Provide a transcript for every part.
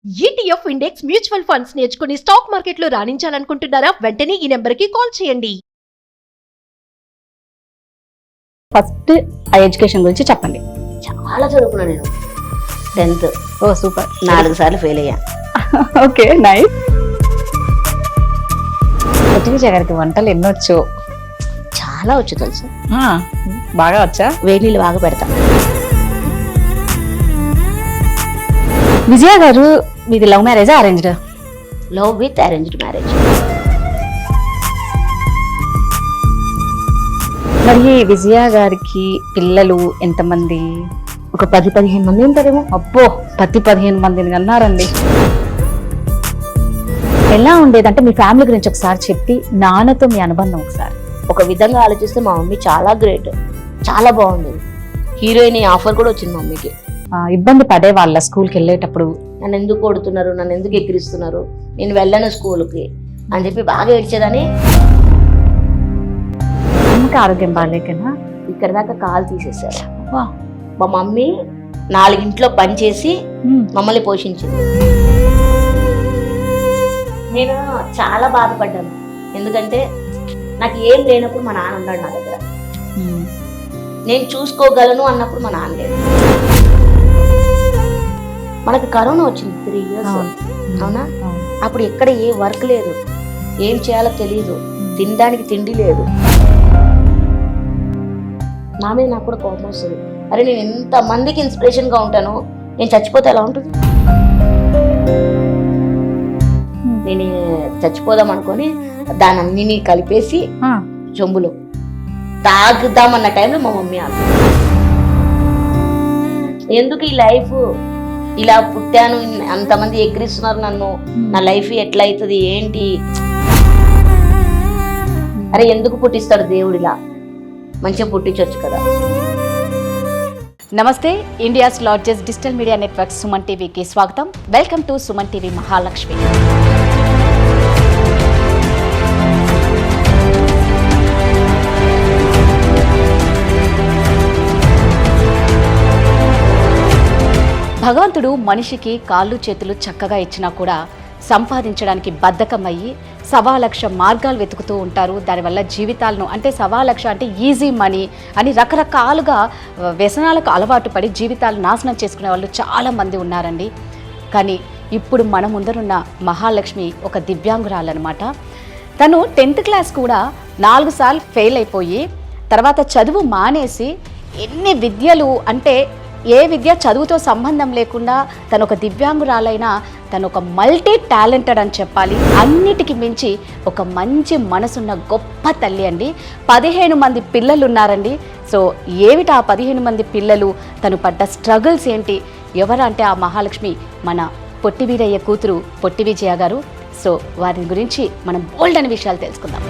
ETF index mutual funds నేర్చుకుని stock మార్కెట్లో రాణించాలనుకుంటున్నారా? వెంటనే ఈ నెంబర్కి కాల్ చేయండి. ఫస్ట్ ఆ ఎడ్యుకేషన్ గురించి చెప్పండి. చాలా చదువుకున్నా నేను. 10th ఓ సూపర్. 4 సార్లు ఫెయిల్ అయ్యా. Okay nice. విజయ గారికి వంటలు ఎన్నొచ్చు? చాలా వచ్చు తెలుసు. బాగా వచ్చా? వేడి నీళ్ళు బాగా పెడతా. విజయ గారు మీది లవ్ మ్యారేజా arranged? Love with arranged marriage. మరి విజయ గారికి పిల్లలు ఎంతమంది? ఒక 10-15 మంది ఉంటారేమో. అబ్బో 10-15 మందిని అన్నారండి. ఎలా ఉండేది అంటే మీ ఫ్యామిలీ గురించి ఒకసారి చెప్పి నాన్నతో మీ అనుబంధం ఒకసారి. ఒక విధంగా ఆలోచిస్తే మా మమ్మీ చాలా గ్రేట్, చాలా బాగుండేది. హీరోయిన్ ఆఫర్ కూడా వచ్చింది మమ్మీకి. ఇబ్బంది పడే వాళ్ళ స్కూల్కి వెళ్ళేటప్పుడు నన్ను ఎందుకు కొడుతున్నారు, నన్ను ఎందుకు ఎక్కిరిస్తున్నారు, నేను వెళ్ళను స్కూల్కి అని చెప్పి బాగా ఏడ్చేదని. ఇంకా ఆరోగ్యం బాగాలేకనా ఇక్కడ దాకా కాలు తీసేశారు. మా మమ్మీ 4 ఇంట్లో పని చేసి మమ్మల్ని పోషించింది. నేను చాలా బాధపడ్డాను, ఎందుకంటే నాకు ఏం లేనప్పుడు మా నాన్న ఉన్నాడు నా దగ్గర. నేను చూసుకోగలను అన్నప్పుడు మా నాన్న లేదు. మనకు కరోనా వచ్చింది 3 years, అవునా? అప్పుడు ఎక్కడ ఏ వర్క్ లేదు, ఏం చేయాలో తెలియదు, తినడానికి తిండి లేదు. నా మీద నాకు కూడా కోపం వస్తుంది. అరే నేను ఎంత మందికి ఇన్స్పిరేషన్ గా ఉంటాను, నేను చచ్చిపోతే ఎలా ఉంటుంది? నేను చచ్చిపోదాం అనుకొని దాని అన్నిని కలిపేసి చెంబులో తాగుదామన్న టైంలో మా మమ్మీ ఎందుకు ఈ లైఫ్ ఇలా పుట్టాను, అంతమంది ఎక్కిరిస్తున్నారు నన్ను, నా లైఫ్ ఎట్లా అవుతుంది ఏంటి? అరే ఎందుకు పుట్టిస్తాడు దేవుడు, ఇలా మంచిగా పుట్టించవచ్చు కదా. నమస్తే. India's largest digital media network Suman టీవీకి స్వాగతం. Welcome to Suman TV Mahalakshmi. భగవంతుడు మనిషికి కాళ్ళు చేతులు చక్కగా ఇచ్చినా కూడా సంపాదించడానికి బద్ధకమయ్యి 1,00,000 మార్గాలు వెతుకుతూ ఉంటారు. దానివల్ల జీవితాలను అంటే 1,00,000 అంటే ఈజీ మనీ అని రకరకాలుగా వ్యసనాలకు అలవాటు పడి జీవితాలు నాశనం చేసుకునే వాళ్ళు చాలామంది ఉన్నారండి. కానీ ఇప్పుడు మన ముందరున్న మహాలక్ష్మి ఒక దివ్యాంగురాలన్నమాట. తను 10th క్లాస్ కూడా 4 సార్లు ఫెయిల్ అయిపోయి తర్వాత చదువు మానేసి ఎన్ని విద్యలు అంటే ఏ విద్య చదువుతో సంబంధం లేకుండా తను ఒక దివ్యాంగురాలైనా తను ఒక మల్టీ టాలెంటెడ్ అని చెప్పాలి. అన్నిటికీ మించి ఒక మంచి మనసున్న గొప్ప తల్లి అండి. 15 మంది పిల్లలు ఉన్నారండి. సో ఏమిటి ఆ 15 మంది పిల్లలు, తను పడ్డ స్ట్రగుల్స్ ఏంటి, ఎవరంటే ఆ మహాలక్ష్మి మన పొట్టి వీరయ్య కూతురు పొట్టి విజయ గారు. సో వారి గురించి మనం బోల్డ్ అనే విషయాలు తెలుసుకుందాం.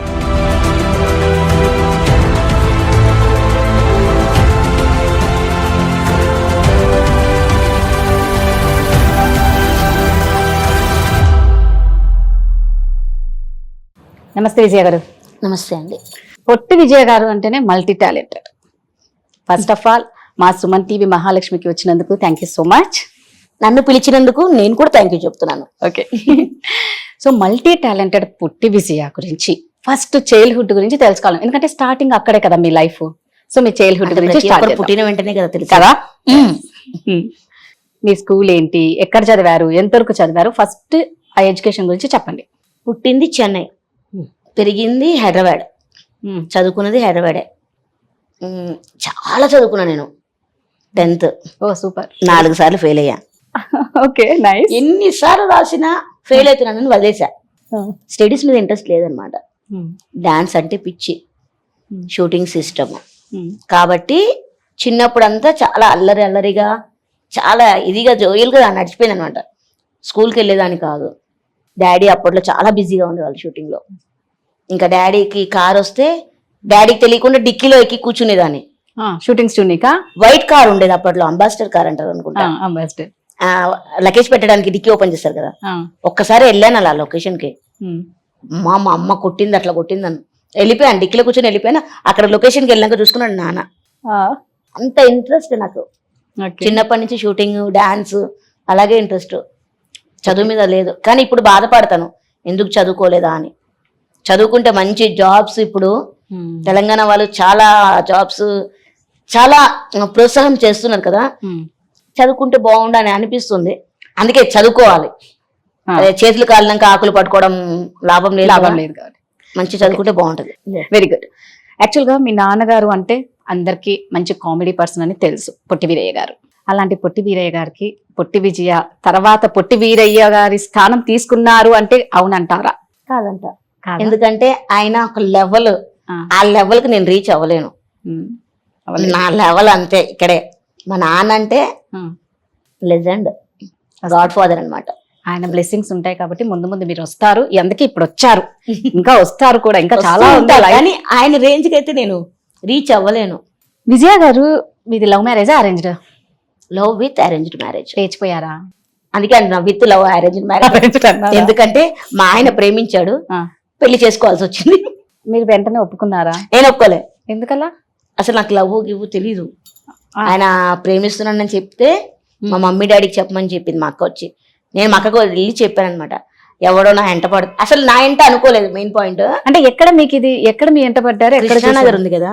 నమస్తే విజయ గారు. నమస్తే అండి. పొట్టి విజయ గారు అంటేనే multi talented. First of all మా సుమన్ టీవీ మహాలక్ష్మికి వచ్చినందుకు థ్యాంక్ యూ సో మచ్. నన్ను పిలిచినందుకు నేను కూడా థ్యాంక్ యూ చెప్తున్నాను. ఓకే. సో మల్టీ టాలెంటెడ్ పొట్టి విజయ గురించి ఫస్ట్ చైల్డ్హుడ్ గురించి తెలుసుకోవాలి, ఎందుకంటే స్టార్టింగ్ అక్కడే కదా మీ లైఫ్. సో మీ చైల్డ్హుడ్ గురించి పుట్టిన వెంటనే కదా తెలుసు కదా. మీ స్కూల్ ఏంటి, ఎక్కడ చదివారు, ఎంతవరకు చదివారు, ఫస్ట్ ఆ ఎడ్యుకేషన్ గురించి చెప్పండి. పుట్టింది చెన్నై, పెరిగింది హైదరాబాద్, చదువుకున్నది హైదరాబాదే. చాలా చదువుకున్నా నేను. 10th ఓ సూపర్. 4 సార్లు ఫెయిల్ అయ్యా. Okay nice. ఎన్నిసార్లు రాసినా ఫెయిల్ అవుతున్నానని వదిలేసా. స్టడీస్ మీద ఇంట్రెస్ట్ లేదనమాట. డాన్స్ అంటే పిచ్చి, షూటింగ్ సిస్టమ్ కాబట్టి చిన్నప్పుడు అంతా చాలా అల్లరిగా చాలా ఇదిగా జోయల్గా నడిచిపోయింది అనమాట. స్కూల్కి వెళ్ళేదాన్ని కాదు. డాడీ అప్పట్లో చాలా బిజీగా ఉండేవాళ్ళు షూటింగ్లో. ఇంకా డాడీకి కార్ వస్తే డాడీకి తెలియకుండా డిక్కీలో ఎక్కి కూర్చునేదాన్ని. షూటింగ్ స్టూడియోకా? వైట్ కార్ ఉండేది అప్పట్లో, అంబాసిడర్ కార్ అంటారు అనుకుంటా. లగేజ్ పెట్టడానికి డిక్కీ ఓపెన్ చేస్తారు కదా. ఒక్కసారి వెళ్ళాను అలా లొకేషన్ కి. మా అమ్మ కొట్టింది, అట్లా కొట్టిందని వెళ్ళిపోయాను. డిక్కీలో కూర్చొని వెళ్ళిపోయాను. అక్కడ లొకేషన్కి వెళ్ళాక చూసుకున్నాడు నాన్న. అంత ఇంట్రెస్ట్ నాకు చిన్నప్పటి నుంచి, షూటింగ్, డాన్స్ అలాగే ఇంట్రెస్ట్. చదువు మీద లేదు. కానీ ఇప్పుడు బాధపడతాను ఎందుకు చదువుకోలేదా అని. చదువుకుంటే మంచి జాబ్స్ ఇప్పుడు తెలంగాణ వాళ్ళు చాలా జాబ్స్ చాలా ప్రోత్సాహం చేస్తున్నారు కదా, చదువుకుంటే బాగుండని అనిపిస్తుంది. అందుకే చదువుకోవాలి. అదే చేతులు కాలినాక ఆకులు పట్టుకోవడం లాభం లేదు కాబట్టి మంచి చదువుకుంటే బాగుంటది. Very good. యాక్చువల్గా మీ నాన్నగారు అంటే అందరికీ మంచి కామెడీ పర్సన్ అని తెలుసు, పొట్టి వీరయ్య గారు. అలాంటి పొట్టి వీరయ్య గారికి పొట్టి విజయ తర్వాత పొట్టి వీరయ్య గారి స్థానం తీసుకున్నారు అంటే అవునంటారా? కాదంట. ఎందుకంటే ఆయన ఒక లెవెల్, ఆ లెవెల్ కి నేను రీచ్ అవ్వలేను. నా లెవెల్ అంతే ఇక్కడే. మా నాన్న అంటే లెజెండ్, గాడ్ ఫాదర్ అన్నమాట. ఆయన బ్లెస్సింగ్స్ ఉంటాయి కాబట్టి ముందు ముందు మీరు వస్తారు. అందుకే ఇప్పుడు వచ్చారు, ఇంకా వస్తారు కూడా, ఇంకా చాలా ఉంటారు. కానీ ఆయన రేంజ్ కి అయితే నేను రీచ్ అవ్వలేను. విజయ గారు మీది లవ్ మ్యారేజా arranged? Love with arranged marriage. లేచిపోయారా? అందుకే అంటున్నా విత్ లవ్ అరేంజ్డ్ మ్యారేజ్. ఎందుకంటే మా ఆయన ప్రేమించాడు, పెళ్లి చేసుకోవాల్సి వచ్చింది. మీరు వెంటనే ఒప్పుకున్నారా? నేను ఒప్పుకోలే. ఎందుకలా? అసలు నాకు లవ్ గివ్వు తెలీదు. ఆయన ప్రేమిస్తున్నానని చెప్తే మా మమ్మీ డాడీకి చెప్పమని చెప్పింది మా అక్క వచ్చి. నేను మా అక్కకు వెళ్ళి చెప్పాను అనమాట, ఎవడో నా ఎంట పడు. అసలు నా ఎంట అనుకోలేదు. మెయిన్ పాయింట్ అంటే ఎక్కడ మీకు ఇది, ఎక్కడ మీ ఎంట పడ్డారు? కృష్ణానగర్ ఉంది కదా,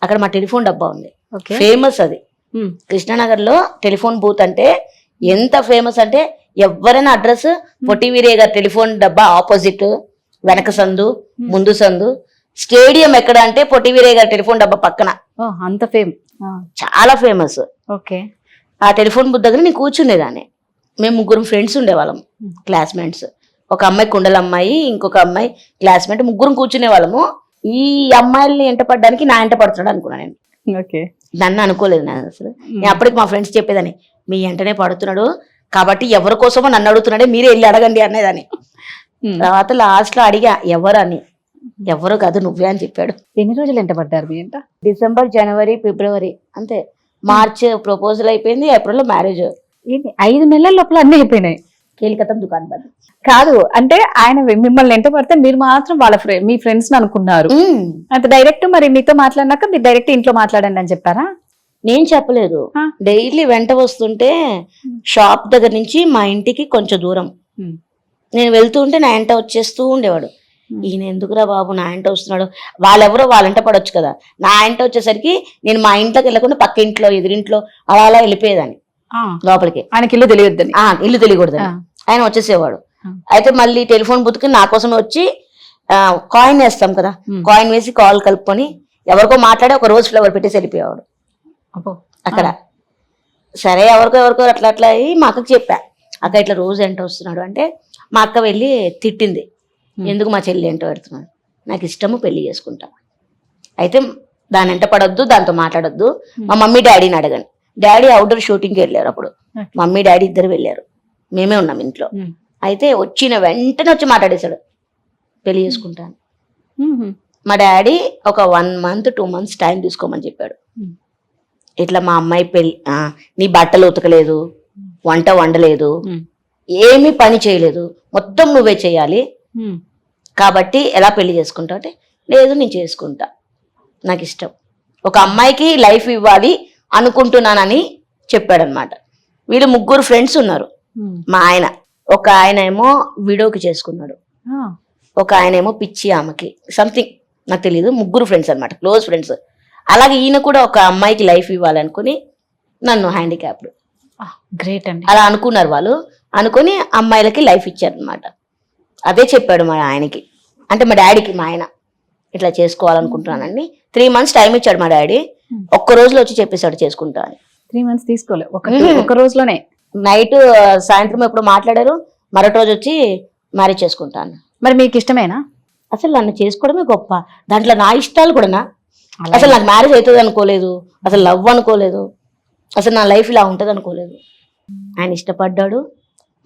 అక్కడ మా టెలిఫోన్ డబ్బా ఉంది, ఫేమస్ అది. కృష్ణానగర్ లో టెలిఫోన్ బూత్ అంటే ఎంత ఫేమస్ అంటే, ఎవరైనా అడ్రస్ పొట్టి వీరయ్య గారి టెలిఫోన్ డబ్బా ఆపోజిట్, వెనక సందు ముందు సందు. స్టేడియం ఎక్కడ అంటే పొట్టి వీరయ్య గారి టెలిఫోన్ డబ్బా పక్కన. అంత ఫేమ్, చాలా ఫేమస్. ఓకే. ఆ టెలిఫోన్ బూత్ దగ్గర నేను కూర్చునేదాన్ని. మేము ముగ్గురు ఫ్రెండ్స్ ఉండేవాళ్ళం, క్లాస్మేట్స్. ఒక అమ్మాయి కుండల అమ్మాయి, ఇంకొక అమ్మాయి క్లాస్మేట్, ముగ్గురం కూర్చునే వాళ్ళము. ఈ అమ్మాయిల్ని ఎంట పడడానికి నా ఎంట పడుతున్నాడు అనుకున్నా నేను. ఓకే. నన్ను అనుకోలేదు నేను అసలు. నేను అప్పటికి మా ఫ్రెండ్స్ చెప్పేదాన్ని, మీ ఎంటనే పడుతున్నాడు కాబట్టి ఎవరి కోసమో నన్ను అడుగుతున్నాడే, మీరే వెళ్ళి అడగండి అనేదాన్ని. తర్వాత లాస్ట్ లో అడిగా ఎవరు అని, ఎవరు కాదు నువ్వే అని చెప్పాడు. ఎన్ని రోజులు ఎంట పడ్డారు మీ ఎంట? డిసెంబర్, జనవరి, ఫిబ్రవరి అంతే. మార్చ్ ప్రపోజల్ అయిపోయింది, ఏప్రిల్ లో మ్యారేజ్. 5 నెలల లోపల అన్ని అయిపోయినాయి. కేలికతం దుకాణం బంద్. కాదు అంటే ఆయన మిమ్మల్ని ఎంట పడితే మీరు మాత్రం వాళ్ళ మీ ఫ్రెండ్స్ అనుకున్నారు. అయితే డైరెక్ట్ మరి మీతో మాట్లాడినాక మీరు డైరెక్ట్ ఇంట్లో మాట్లాడండి అని చెప్పారా? నేను చెప్పలేదు. డైలీ వెంట వస్తుంటే షాప్ దగ్గర నుంచి మా ఇంటికి కొంచెం దూరం, నేను వెళ్తూ ఉంటే నా ఎంట వచ్చేస్తూ ఉండేవాడు. ఈయన ఎందుకురా బాబు నా ఇంట వస్తున్నాడు, వాళ్ళెవరో వాళ్ళ ఇంట పడవచ్చు కదా. నా ఇంట వచ్చేసరికి నేను మా ఇంట్లోకి వెళ్ళకుండా పక్క ఇంట్లో ఎదురింట్లో అలా అలా వెళ్ళిపోయేదాన్ని లోపలికి. ఆయనకి ఇల్లు తెలియద్దని, ఇల్లు తెలియకూడదు. ఆయన వచ్చేసేవాడు. అయితే మళ్ళీ టెలిఫోన్ బుత్కి నా కోసమే వచ్చి కాయిన్ వేస్తాం కదా, కాయిన్ వేసి కాల్ కలుపుకొని ఎవరికో మాట్లాడి ఒక రోజు ఫ్లవర్ పెట్టేసి వెళ్ళిపోయేవాడు అక్కడ. సరే ఎవరికో అట్లా అట్లా అయ్యి మా అక్కకి చెప్పా, అక్క ఇట్లా రోజు ఎంట వస్తున్నాడు అంటే మా అక్క వెళ్ళి తిట్టింది, ఎందుకు మా చెల్లి ఎంట పెడుతున్నాడు, నాకు ఇష్టము పెళ్లి చేసుకుంటా. అయితే దాని ఎంట పడొద్దు, దాంతో మాట్లాడొద్దు, మా మమ్మీ డాడీని అడగండి. డాడీ అవుట్డోర్ షూటింగ్కి వెళ్ళారు అప్పుడు, మమ్మీ డాడీ ఇద్దరు వెళ్ళారు, మేమే ఉన్నాం ఇంట్లో. అయితే వచ్చిన వెంటనే వచ్చి మాట్లాడేశాడు పెళ్లి చేసుకుంటాను. మా డాడీ ఒక 1 month 2 months టైం తీసుకోమని చెప్పాడు. ఇట్లా మా అమ్మాయి పెళ్లి, నీ బట్టలు ఉతకలేదు, వంట వండలేదు, ఏమీ పని చేయలేదు, మొత్తం నువ్వే చేయాలి, కాబట్టి ఎలా పెళ్లి చేసుకుంటావు అంటే, లేదు నేను చేసుకుంటా, నాకు ఇష్టం, ఒక అమ్మాయికి లైఫ్ ఇవ్వాలి అనుకుంటున్నానని చెప్పాడనమాట. వీళ్ళు ముగ్గురు ఫ్రెండ్స్ ఉన్నారు. మా ఆయన, ఒక ఆయన ఏమో విడోకి చేసుకున్నాడు, ఒక ఆయన ఏమో పిచ్చి ఆమెకి సంథింగ్ నాకు తెలియదు. ముగ్గురు ఫ్రెండ్స్ అనమాట, క్లోజ్ ఫ్రెండ్స్. అలాగే ఈయన కూడా ఒక అమ్మాయికి లైఫ్ ఇవ్వాలనుకుని నన్ను హ్యాండిక్యాప్డ్, గ్రేట్ అండి, అలా అనుకున్నారు వాళ్ళు. అనుకుని అమ్మాయిలకి లైఫ్ ఇచ్చారనమాట. అదే చెప్పాడు మా ఆయనకి, అంటే మా డాడీకి. మా ఆయన ఇట్లా చేసుకోవాలనుకుంటున్నానండి. 3 months టైం ఇచ్చాడు మా డాడీ. ఒక్క రోజులో వచ్చి చెప్పేశాడు చేసుకుంటా అని. 3 months తీసుకోలే, ఒక రోజులోనే. నైట్ సాయంత్రం ఎప్పుడు మాట్లాడారు, మరొక రోజు వచ్చి మ్యారేజ్ చేసుకుంటాను. మరి మీకు ఇష్టమేనా? అసలు నన్ను చేసుకోవడమే గొప్ప, దాంట్లో నా ఇష్టాలు కూడా. అసలు నాకు మ్యారేజ్ అవుతుంది అనుకోలేదు, అసలు లవ్ అనుకోలేదు, అసలు నా లైఫ్ ఇలా ఉంటుంది అనుకోలేదు. ఆయన ఇష్టపడ్డాడు,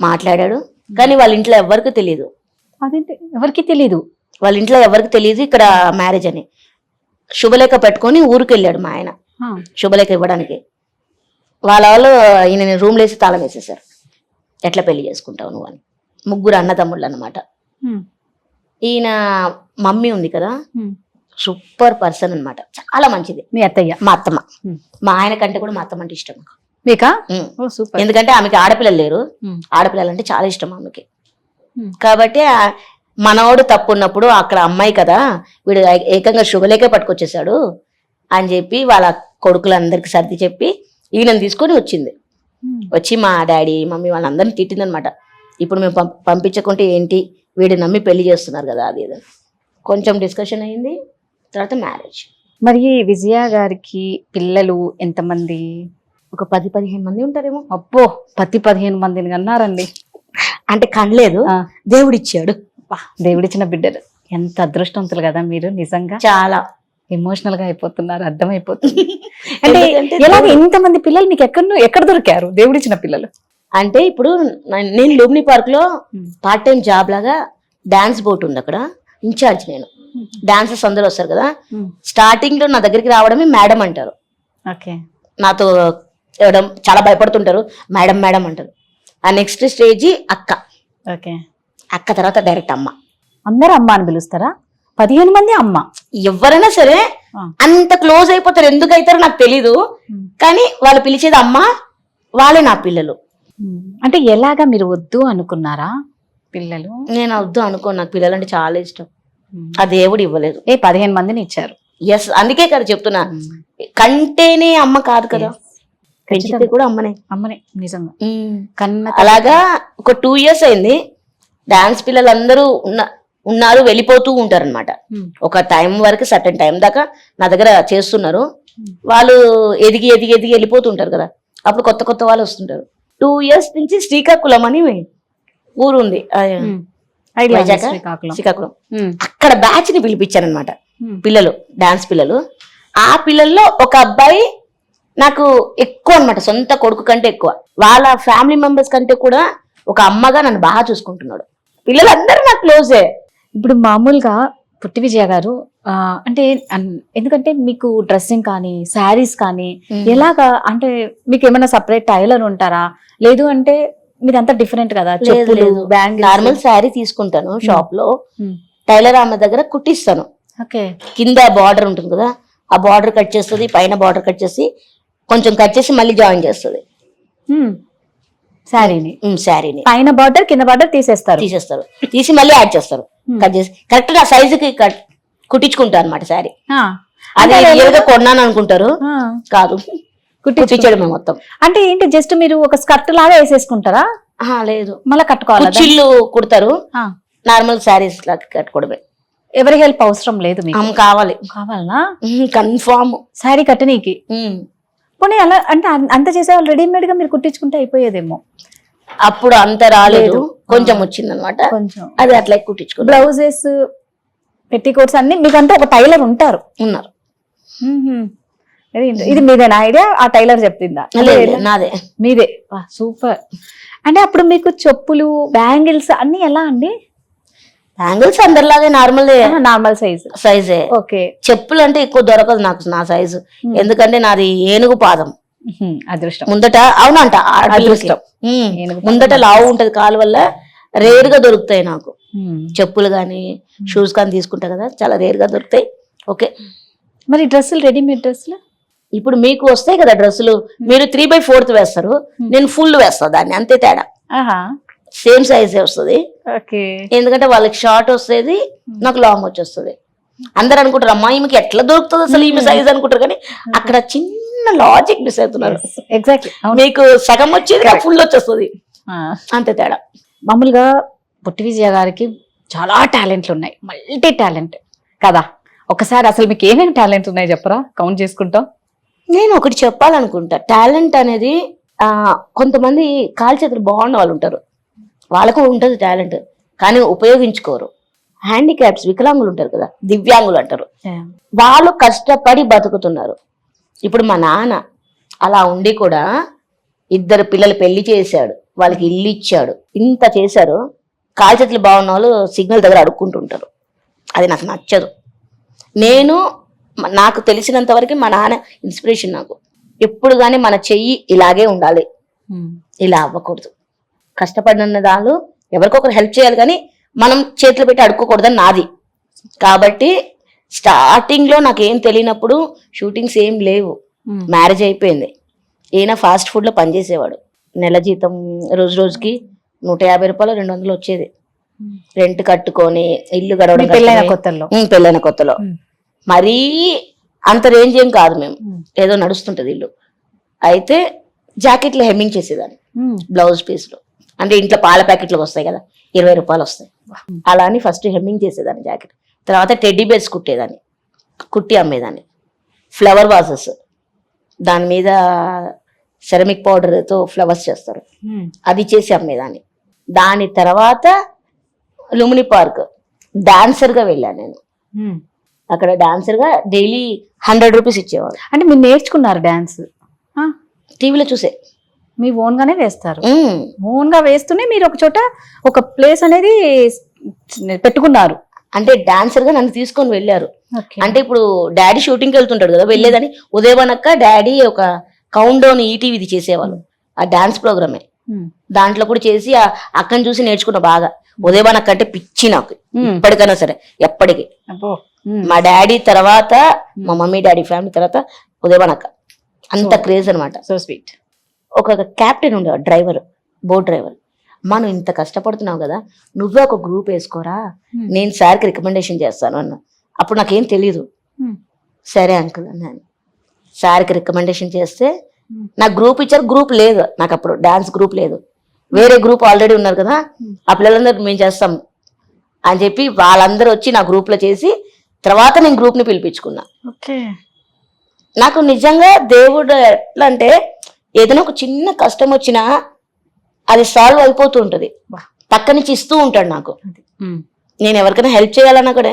మాట్లాడాడు, కానీ వాళ్ళ ఇంట్లో ఎవరికి తెలియదు. అదేంటి ఎవరికి తెలియదు? వాళ్ళ ఇంట్లో ఎవరికి తెలియదు ఇక్కడ మ్యారేజ్ అని. శుభలేఖ పెట్టుకొని ఊరికి వెళ్ళాడు మా ఆయన శుభలేఖ ఇవ్వడానికి. వాళ్ళు ఈయన రూమ్ లేసి తాళం వేసేసారు, ఎట్లా పెళ్లి చేసుకుంటావు నువ్వు అని. ముగ్గురు అన్నదమ్ముళ్ళు అన్నమాట. ఈయన మమ్మీ ఉంది కదా, సూపర్ పర్సన్ అన్నమాట, చాలా మంచిది. మీ అత్తయ్య? మా అత్తమ్మ. మా ఆయన కంటే కూడా మా అత్తమ్మ అంటే ఇష్టం. మీకా? ఉమ్. ఓ సూపర్. ఎందుకంటే ఆమెకి ఆడపిల్లలు లేరు, ఆడపిల్లలంటే చాలా ఇష్టం ఆమెకి. కాబట్టి మనవాడు తప్పు ఉన్నప్పుడు అక్కడ అమ్మాయి కదా, వీడు ఏకంగా శుభలేఖ పట్టుకొచ్చేసాడు అని చెప్పి వాళ్ళ కొడుకులందరికి సర్ది చెప్పి ఈయనను తీసుకొని వచ్చింది. వచ్చి మా డాడీ మమ్మీ వాళ్ళందరినీ తిట్టిందనమాట. ఇప్పుడు మేము పంపించకుంటే ఏంటి, వీడు నమ్మి పెళ్లి చేస్తున్నారు కదా, అది ఇది కొంచెం డిస్కషన్ అయింది. తర్వాత మ్యారేజ్. మరి విజయ గారికి పిల్లలు ఎంతమంది? ఒక 10-15 మంది ఉంటారేమో. అబ్బో 10-15 మందిని కన్నారండి. అంటే కనలేదు, దేవుడిచ్చాడు. దేవుడిచ్చిన బిడ్డలు. ఎంత అదృష్టవంతులు కదా మీరు, నిజంగా చాలా ఎమోషనల్ గా అయిపోతున్నారు, అర్థమైపోతుంది. అంటే ఎందుకంటే ఎలాగ ఇంతమంది పిల్లలు మీకు ఎక్కడ దొరికారు దేవుడిచ్చిన పిల్లలు? అంటే ఇప్పుడు నేను లూమ్ని పార్క్ లో పార్ట్ టైం జాబ్ లాగా డాన్స్ బోర్డు ఉంది, అక్కడ ఇన్ఛార్జ్ నేను. డాన్సర్స్ అందరూ వస్తారు కదా, స్టార్టింగ్ లో నా దగ్గరికి రావడమే మేడం అంటారు. ఓకే. నాతో ఎవడం చాలా భయపడుతుంటారు, మేడం మేడం అంటారు. ఆ నెక్స్ట్ స్టేజ్ అక్క. ఓకే. అక్క తర్వాత డైరెక్ట్ అమ్మ. అందరూ అమ్మ అని పిలుస్తారా? 15 మంది అమ్మ? ఎవరైనా సరే అంత క్లోజ్ అయిపోతారు, ఎందుకు అవుతారో నాకు తెలీదు, కానీ వాళ్ళు పిలిచేది అమ్మ, వాళ్ళే నా పిల్లలు. అంటే ఎలాగా మీరు వద్దు అనుకున్నారా పిల్లలు? నేను వద్దు అనుకోను, నాకు పిల్లలు అంటే చాలా ఇష్టం. ఆ దేవుడు ఇవ్వలేదు. 15 మందిని ఇచ్చారు. ఎస్, అందుకే కదా చెప్తున్నా, కంటేనే అమ్మ కాదు కదా, పెంచితే కూడా అమ్మనే నిజంగా. కన్న అలాగా ఒక 2 years అయింది. డాన్స్ పిల్లలందరూ ఉన్నారు, వెళ్ళిపోతూ ఉంటారు అనమాట. ఒక టైం వరకు, సర్టన్ టైం దాకా నా దగ్గర చేస్తున్నారు. వాళ్ళు ఎదిగి ఎదిగి ఎదిగి వెళ్ళిపోతుంటారు కదా, అప్పుడు కొత్త కొత్త వాళ్ళు వస్తుంటారు. 2 years నుంచి శ్రీకాకుళం అని ఊరుంది, శ్రీకాకుళం. అక్కడ బ్యాచ్ ని పిలిపించాను అనమాట, పిల్లలు, డాన్స్ పిల్లలు. ఆ పిల్లల్లో ఒక అబ్బాయి నాకు ఎక్కువ అనమాట, సొంత కొడుకు కంటే ఎక్కువ, వాళ్ళ ఫ్యామిలీ మెంబర్స్ కంటే కూడా ఒక అమ్మగా నన్ను బాగా చూసుకుంటున్నాడు. పిల్లలందరూ నాకు క్లోజే. ఇప్పుడు మామూలుగా పుట్టి విజయ గారు అంటే ఎందుకంటే మీకు డ్రెస్సింగ్ కానీ శారీస్ కానీ ఎలాగా, అంటే మీకు ఏమైనా సపరేట్ టైలర్ ఉంటారా, లేదు అంటే మీరంతా డిఫరెంట్ కదా? చెప్పులు, బ్యాంగిల్స్. నార్మల్ శారీ తీసుకుంటాను షాప్ లో, టైలర్ ఆమె దగ్గర కుట్టిస్తాను. ఓకే. కింద బార్డర్ ఉంటుంది కదా, ఆ బార్డర్ కట్ చేస్తుంది, పైన బార్డర్ కట్ చేసి కొంచెం కట్ చేసి మళ్ళీ జాయిన్ చేస్తుంది శారీని. పైన బార్డర్ కింద బార్డర్ తీసేస్తారు, తీసి మళ్ళీ యాడ్ చేస్తారు, కట్ చేసి కరెక్ట్ గా సైజుకి కుట్టించుకుంటారు అనమాట శారీ. అదే రియల్ గా కొన్నాను అనుకుంటారు, కాదు, కుట్టించడమే మొత్తం. అంటే ఏంటి, జస్ట్ మీరు ఒక స్కర్ట్ లాగా వేసేసుకుంటారా? లేదు, మళ్ళీ కట్టుకోవాలి, చిల్లు కుడతారు, నార్మల్ శారీస్ లాగా కట్టుకోవడమే. ఎవరి హెల్ప్ అవసరం లేదు మీకు? కావాలనా? కన్ఫామ్ శారీ కట్టనీకి. పోనీ అలా అంటే అంత చేసేవాళ్ళు రెడీమేడ్ గా మీరు కుట్టించుకుంటే అయిపోయేదేమో. అప్పుడు అంత రాలేదు, కొంచెం వచ్చింది అనమాట, కొంచెం అది అట్లా కుట్టించుకో. బ్లౌజెస్, పెట్టికోట్స్ అన్ని మీకంటే ఒక టైలర్ ఉన్నారు. ఇది మీదేనా ఐడియా? ఆ టైలర్ చెప్పిందా? నాదే. మీదే? సూపర్. అంటే అప్పుడు మీకు చెప్పులు, బ్యాంగిల్స్ అన్ని ఎలా అండి? బ్యాంగిల్స్ అందరిలాగే నార్మల్ సైజే. ఓకే. చెప్పులు అంటే ఎక్కువ దొరకదు నాకు, నా సైజు, ఎందుకంటే నాది ఏనుగు పాదం. అదృష్టం ముందట, అవునంట, అదృష్టం. ముందట లావు ఉంటది కాలు వల్ల, రేర్ గా దొరుకుతాయి నాకు చెప్పులు గానీ షూస్ కానీ తీసుకుంటా కదా, చాలా రేర్ గా దొరుకుతాయి. ఓకే. మరి డ్రెస్సులు, రెడీమేడ్ డ్రెస్సులు ఇప్పుడు మీకు వస్తాయి కదా డ్రెస్సులు, మీరు 3/4 వేస్తారు, నేను ఫుల్ వేస్తా దాన్ని, అంతే తేడా. సేమ్ సైజే వస్తుంది, ఎందుకంటే వాళ్ళకి షార్ట్ వస్తుంది, నాకు లాంగ్ వచ్చేస్తుంది. అందరు అనుకుంటారు అమ్మా ఈమెకి ఎట్లా దొరుకుతుంది అసలు ఈమె సైజ్ అనుకుంటారు, కానీ అక్కడ చిన్న లాజిక్ మిస్ అవుతున్నారు. ఎగ్జాక్ట్లీ. మీకు సగం వచ్చేది ఫుల్ వచ్చేస్తుంది, అంతే తేడా. మామూలుగా పుట్టి విజయ గారికి చాలా టాలెంట్లు ఉన్నాయి, మల్టీ టాలెంట్ కదా. ఒకసారి అసలు మీకు ఏమేమి టాలెంట్ ఉన్నాయి చెప్పరా, కౌంట్ చేసుకుంటాం. నేను ఒకటి చెప్పాలనుకుంటా, టాలెంట్ అనేది కొంతమంది కాలు చేతులు బాగున్న వాళ్ళు ఉంటారు, వాళ్ళకు ఉంటుంది టాలెంట్, కానీ ఉపయోగించుకోరు. హ్యాండిక్యాప్స్, వికలాంగులు ఉంటారు కదా, దివ్యాంగులు అంటారు, వాళ్ళు కష్టపడి బతుకుతున్నారు. ఇప్పుడు మా నాన్న అలా ఉండి కూడా 2 పిల్లలు పెళ్లి చేశాడు, వాళ్ళకి ఇల్లు ఇచ్చాడు, ఇంత చేశారు. కాలు చేతులు బాగున్న వాళ్ళు సిగ్నల్ దగ్గర అడుక్కుంటుంటారు, అది నాకు నచ్చదు. నాకు తెలిసినంత వరకు మా నాన్న ఇన్స్పిరేషన్ నాకు. ఎప్పుడు కానీ మన చెయ్యి ఇలాగే ఉండాలి, ఇలా అవ్వకూడదు. కష్టపడిన దాళ్ళు ఎవరికొకరు హెల్ప్ చేయాలి, కానీ మనం చేతులు పెట్టి అడుక్కోకూడదని నాది. కాబట్టి స్టార్టింగ్ లో నాకేం తెలియనప్పుడు షూటింగ్స్ ఏం లేవు, మ్యారేజ్ అయిపోయింది. ఈయన ఫాస్ట్ ఫుడ్ లో పనిచేసేవాడు. నెల జీతం రోజు రోజుకి 150 రూపాయలు 200 వచ్చేది. రెంట్ కట్టుకొని ఇల్లు గడవడం పెళ్ళైన కష్టమే. కొత్తల్లో పెళ్ళైన కొత్తలో మరీ అంత రేంజ్ ఏం కాదు, మేము ఏదో నడుస్తుంటది ఇల్లు. అయితే జాకెట్లు హెమ్మింగ్ చేసేదాన్ని బ్లౌజ్ పీస్లో. అంటే ఇంట్లో పాల ప్యాకెట్లు వస్తాయి కదా, 20 రూపాయలు వస్తాయి. అలా అని ఫస్ట్ హెమ్మింగ్ చేసేదాన్ని జాకెట్. తర్వాత టెడ్డీ బేర్స్ కుట్టేదాన్ని, కుట్టి అమ్మేదాన్ని. ఫ్లవర్ వాజెస్, దాని మీద సెరమిక్ పౌడర్తో ఫ్లవర్స్ చేస్తారు, అది చేసి అమ్మేదాన్ని. దాని తర్వాత లుమిని పార్క్ డాన్సర్గా వెళ్ళాను నేను. అక్కడ డాన్సర్గా డైలీ 100 రూపీస్ ఇచ్చేవాడు. అంటే మీరు నేర్చుకున్నారు డాన్స్? టీవీలో చూసే. మీ ఓన్ గానే వేస్తారు? ఓన్ గా వేస్తూనే మీరు ఒక చోట ఒక ప్లేస్ అనేది పెట్టుకున్నారు. అంటే డాన్సర్ గా నన్ను తీసుకొని వెళ్ళారు. అంటే ఇప్పుడు డాడీ షూటింగ్కి వెళ్తుంటాడు కదా, వెళ్ళేదని ఉదయవనక్క డాడీ ఒక కౌంట్ డౌన్ ఈటీవీది చేసేవాళ్ళు, ఆ డాన్స్ ప్రోగ్రామే. దాంట్లో కూడా చేసి అక్కని చూసి నేర్చుకున్నా బాగా. ఉదయవనక్క అంటే పిచ్చి నాకు ఇప్పటికైనా సరే, ఎప్పటికీ. మా డాడీ తర్వాత మా మమ్మీ డాడీ ఫ్యామిలీ తర్వాత ఉదయవనక్క, అంత క్రేజ్ అనమాట. So sweet. ఒక క్యాప్టెన్ ఉండేవాడు, డ్రైవర్, బోట్ డ్రైవర్. మనం ఇంత కష్టపడుతున్నావు కదా, నువ్వే ఒక గ్రూప్ వేసుకోరా, నేను సార్కి రికమెండేషన్ చేస్తాను అన్న. అప్పుడు నాకేం తెలీదు. సరే అంకుల్ అన్నాను. సార్కి రికమెండేషన్ చేస్తే నాకు గ్రూప్ ఇచ్చారు. గ్రూప్ లేదు నాకు అప్పుడు, డాన్స్ గ్రూప్ లేదు. వేరే గ్రూప్ ఆల్రెడీ ఉన్నారు కదా, ఆ పిల్లలందరూ మేము చేస్తాం అని చెప్పి వాళ్ళందరూ వచ్చి నా గ్రూప్లో చేసి తర్వాత నేను గ్రూప్ని పిలిపించుకున్నా. నాకు నిజంగా దేవుడు ఎట్లా అంటే, ఏదైనా ఒక చిన్న కష్టం వచ్చినా అది సాల్వ్ అయిపోతూ ఉంటుంది, పక్క నుంచి ఇస్తూ ఉంటాడు నాకు. నేను ఎవరికైనా హెల్ప్ చేయాలన్నా కూడా